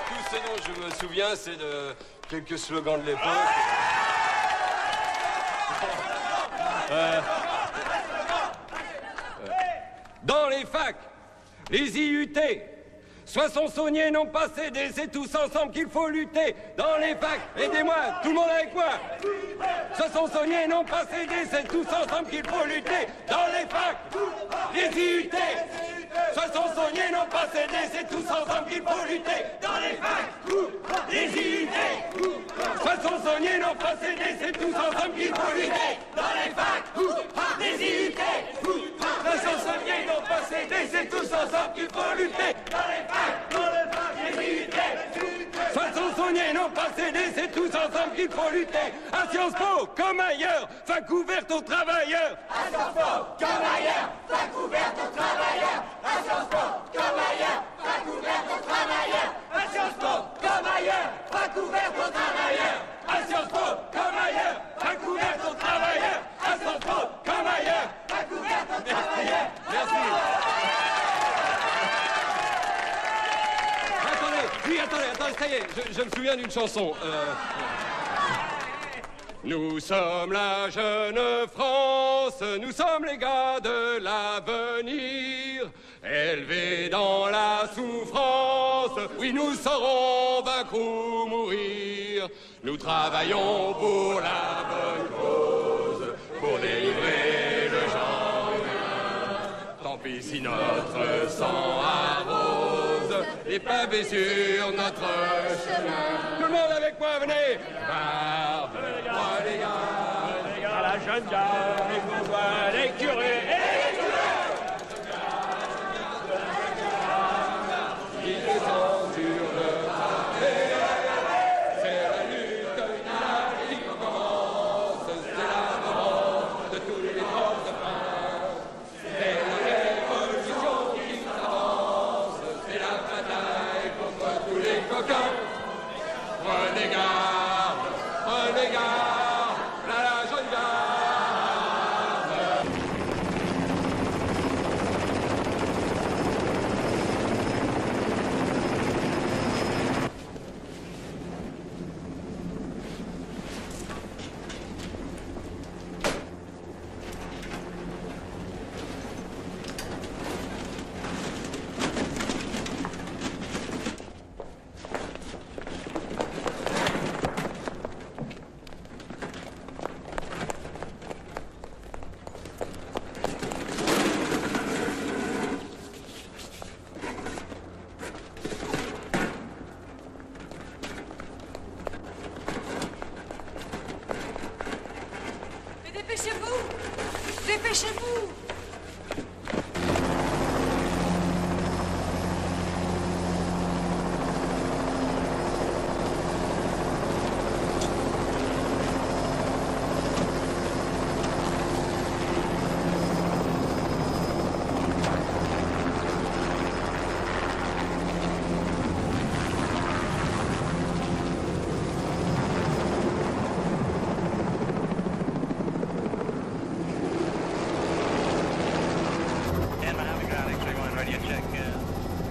Tout ce dont je me souviens, c'est de quelques slogans de l'époque. Dans les facs, les IUT, Soissons-Saunier n'ont pas cédé, c'est tous ensemble qu'il faut lutter. Dans les facs, aidez-moi, tout le monde avec moi. Soissons-Saunier n'ont pas cédé, c'est tous ensemble qu'il faut lutter. Dans les facs, les IUT, Soissons-Saunier n'ont pas cédé, c'est tous ensemble qu'il faut lutter. Dans les facs, les IUT, Soissons-Saunier n'ont pas cédé, c'est tous ensemble qu'il faut lutter. Dans les facs, les IUT, Soissons-Saunier n'ont pas cédé, c'est tous ensemble qu'il faut lutter. Dans les facs, les IUT, Soissons-Saunier n'ont pas cédé, c'est tous ensemble qu'il faut lutter. À Sciences Po, comme ailleurs, fac ouverte aux travailleurs. À Sciences Po, comme ailleurs, fac ouverte aux travailleurs. À Sciences Po, comme ailleurs, fac ouverte aux travailleurs. À Sciences Po, comme ailleurs, fac ouverte aux travailleurs. À Sciences Po, comme ailleurs, fac ouverte aux travailleurs. À Sciences Po, comme ailleurs, fac ouverte aux travailleurs. Merci. Attendez, ça y est, je me souviens d'une chanson. Nous sommes la jeune France, nous sommes les gars de l'avenir, élevés dans la souffrance, oui nous saurons vaincre ou mourir. Nous travaillons pour la bonne cause, pour délivrer le chagrin. Tant pis si notre sang arrose les pavés sur notre chemin. Tout le monde avec moi, venez. Barbe, les gars, à la jeune dame, les bourgeois, les curés et les curés. Ils descendent sur le pavé. C'est la lutte finale qui commence. C'est la Prenez garde, la jeune garde. Mais dépêchez-vous! Dépêchez-vous!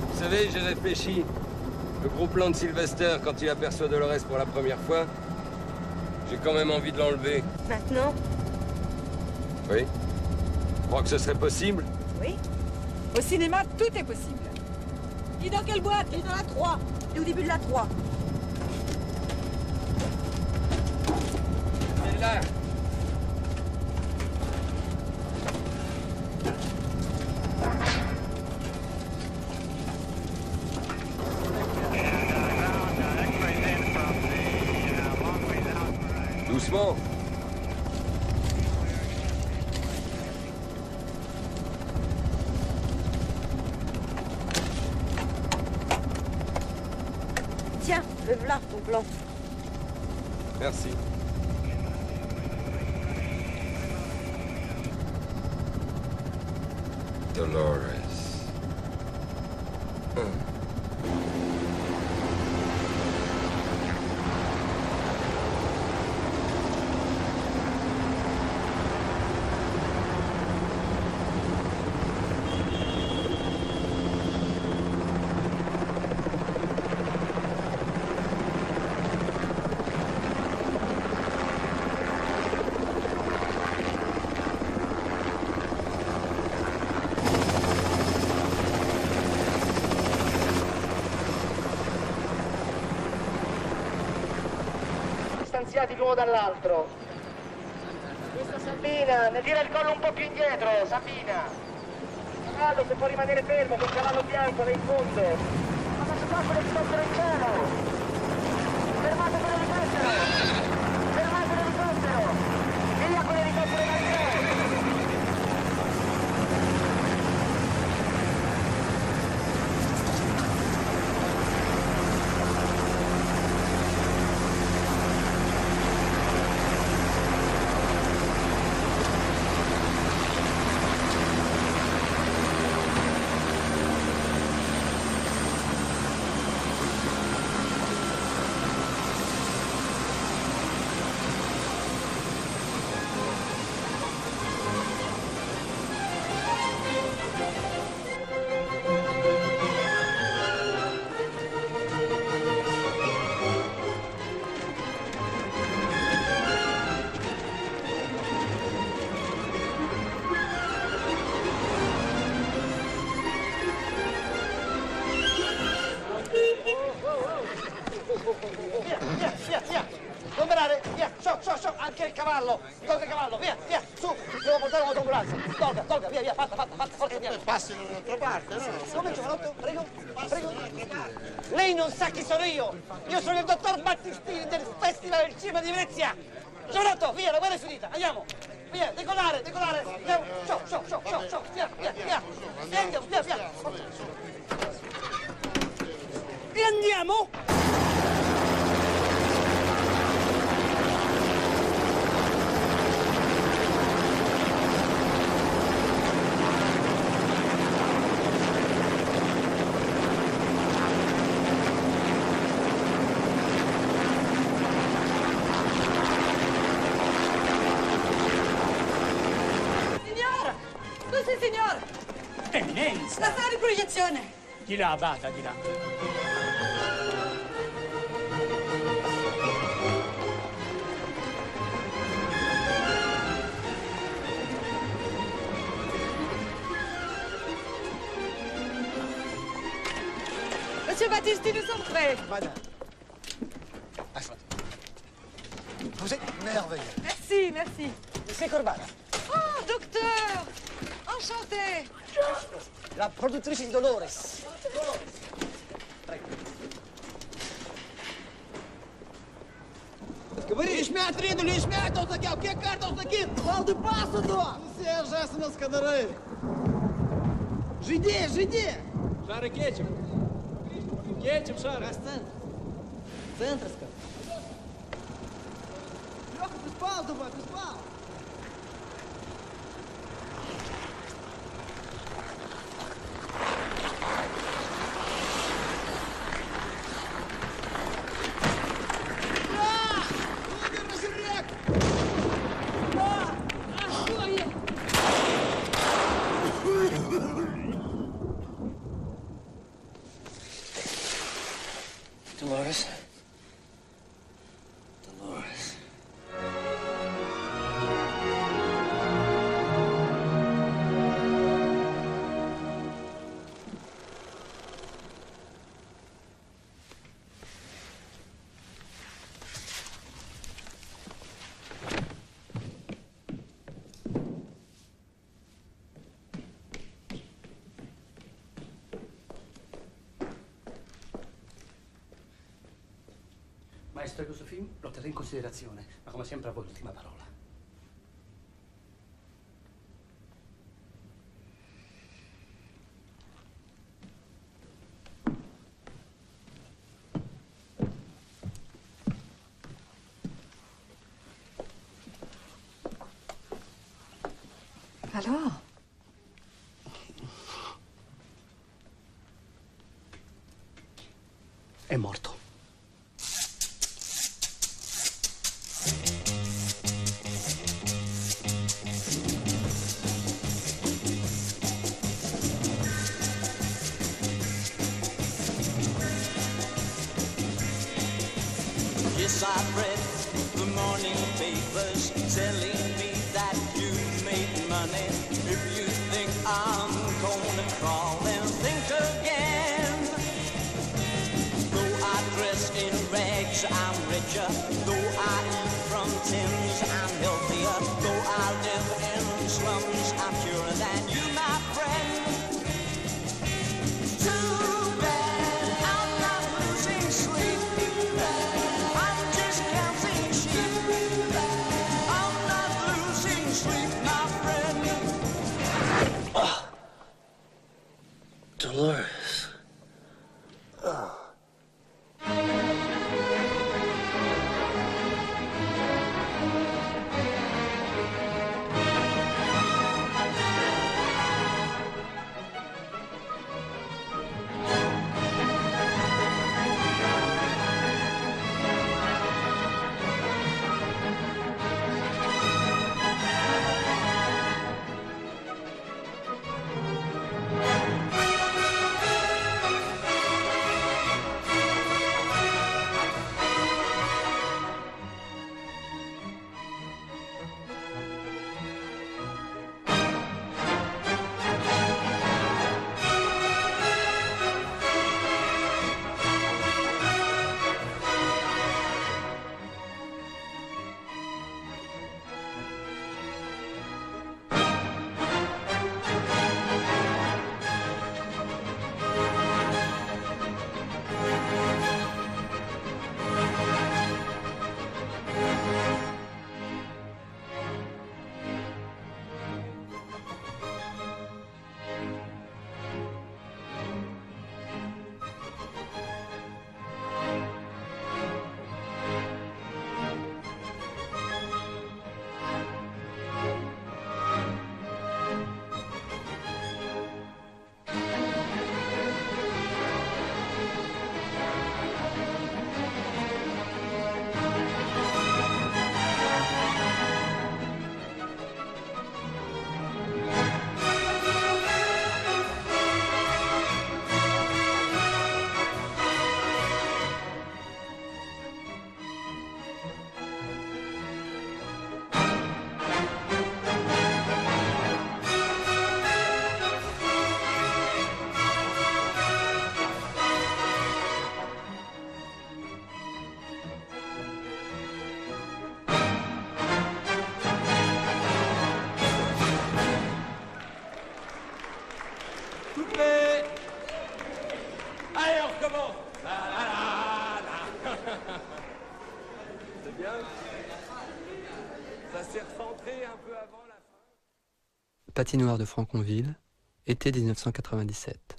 Vous savez, j'ai réfléchi. Le gros plan de Sylvester, quand il aperçoit Dolores pour la première fois, j'ai quand même envie de l'enlever. Maintenant? Oui. Je crois que ce serait possible. Oui. Au cinéma, tout est possible. Il est dans quelle boîte? Il est dans la 3. Il est au début de la 3. Il est là. Doucement. Tiens, le voilà, ton plan. Merci. Dolores. Distanziati l'uno dall'altro. Questa Sabina, ne tira il collo un po' più indietro, Sabina. Cavallo, se può rimanere fermo, col cavallo bianco là in fondo. Ma questo qua con l'elicottero in cielo. Fermate con l'elicottero. Fermate l'elicottero. Via con l'elicottero in cielo. Via! Non verare, via! Sciò, anche il cavallo! Tolga il cavallo, via! Su! Devo portare un'autoambulanza! Tolga, via! Fatta, forza, via! Passi dall'altra parte, no? Come giovanotto? Prego! Lei non sa chi sono io! Io sono il dottor Battistini del Festival del Cinema di Venezia! Giovanotto, via, la guerra è finita, andiamo! Via, decolare! Andiamo! Sciò, via! E andiamo! La sala di proiezione. Di là, vada, di là. Monsieur Battisti, nous sommes prêts. Madame. Vous êtes merveilleux. Merci, merci. C'est Corbana. Oh, docteur. Enchanté. La produttrice di Dolores. Говоришь, мять ринули, шмять, он закел, кек карта, он закин, алды пасу до! Все, жест нас кадары. Жиди, жиди! Шары кетчуп. Кетчуп, шары. Центр. Центр, скажи. Лёха, ты спал, думаю, ты спал. Dolores? Dolores. Maestro, questo film lo terrò in considerazione, ma come sempre a voi l'ultima parola. Alors? È morto. Yes, I've read the morning papers telling me that you made money. If you think I'm gonna crawl, then think again. Though I dress in rags, I'm richer. Though I eat from tins, I'm healthier. Though I live in slums, I'm purer than you, my friend. Too bad I'm not losing sleep. I'm just counting sheep. I'm not losing sleep, my friend. Dolores. Oh. Coupé. Allez, on recommence. La, la, la, la. C'est bien. Ça s'est recentré un peu avant la fin. Patinoire de Franconville, été 1997.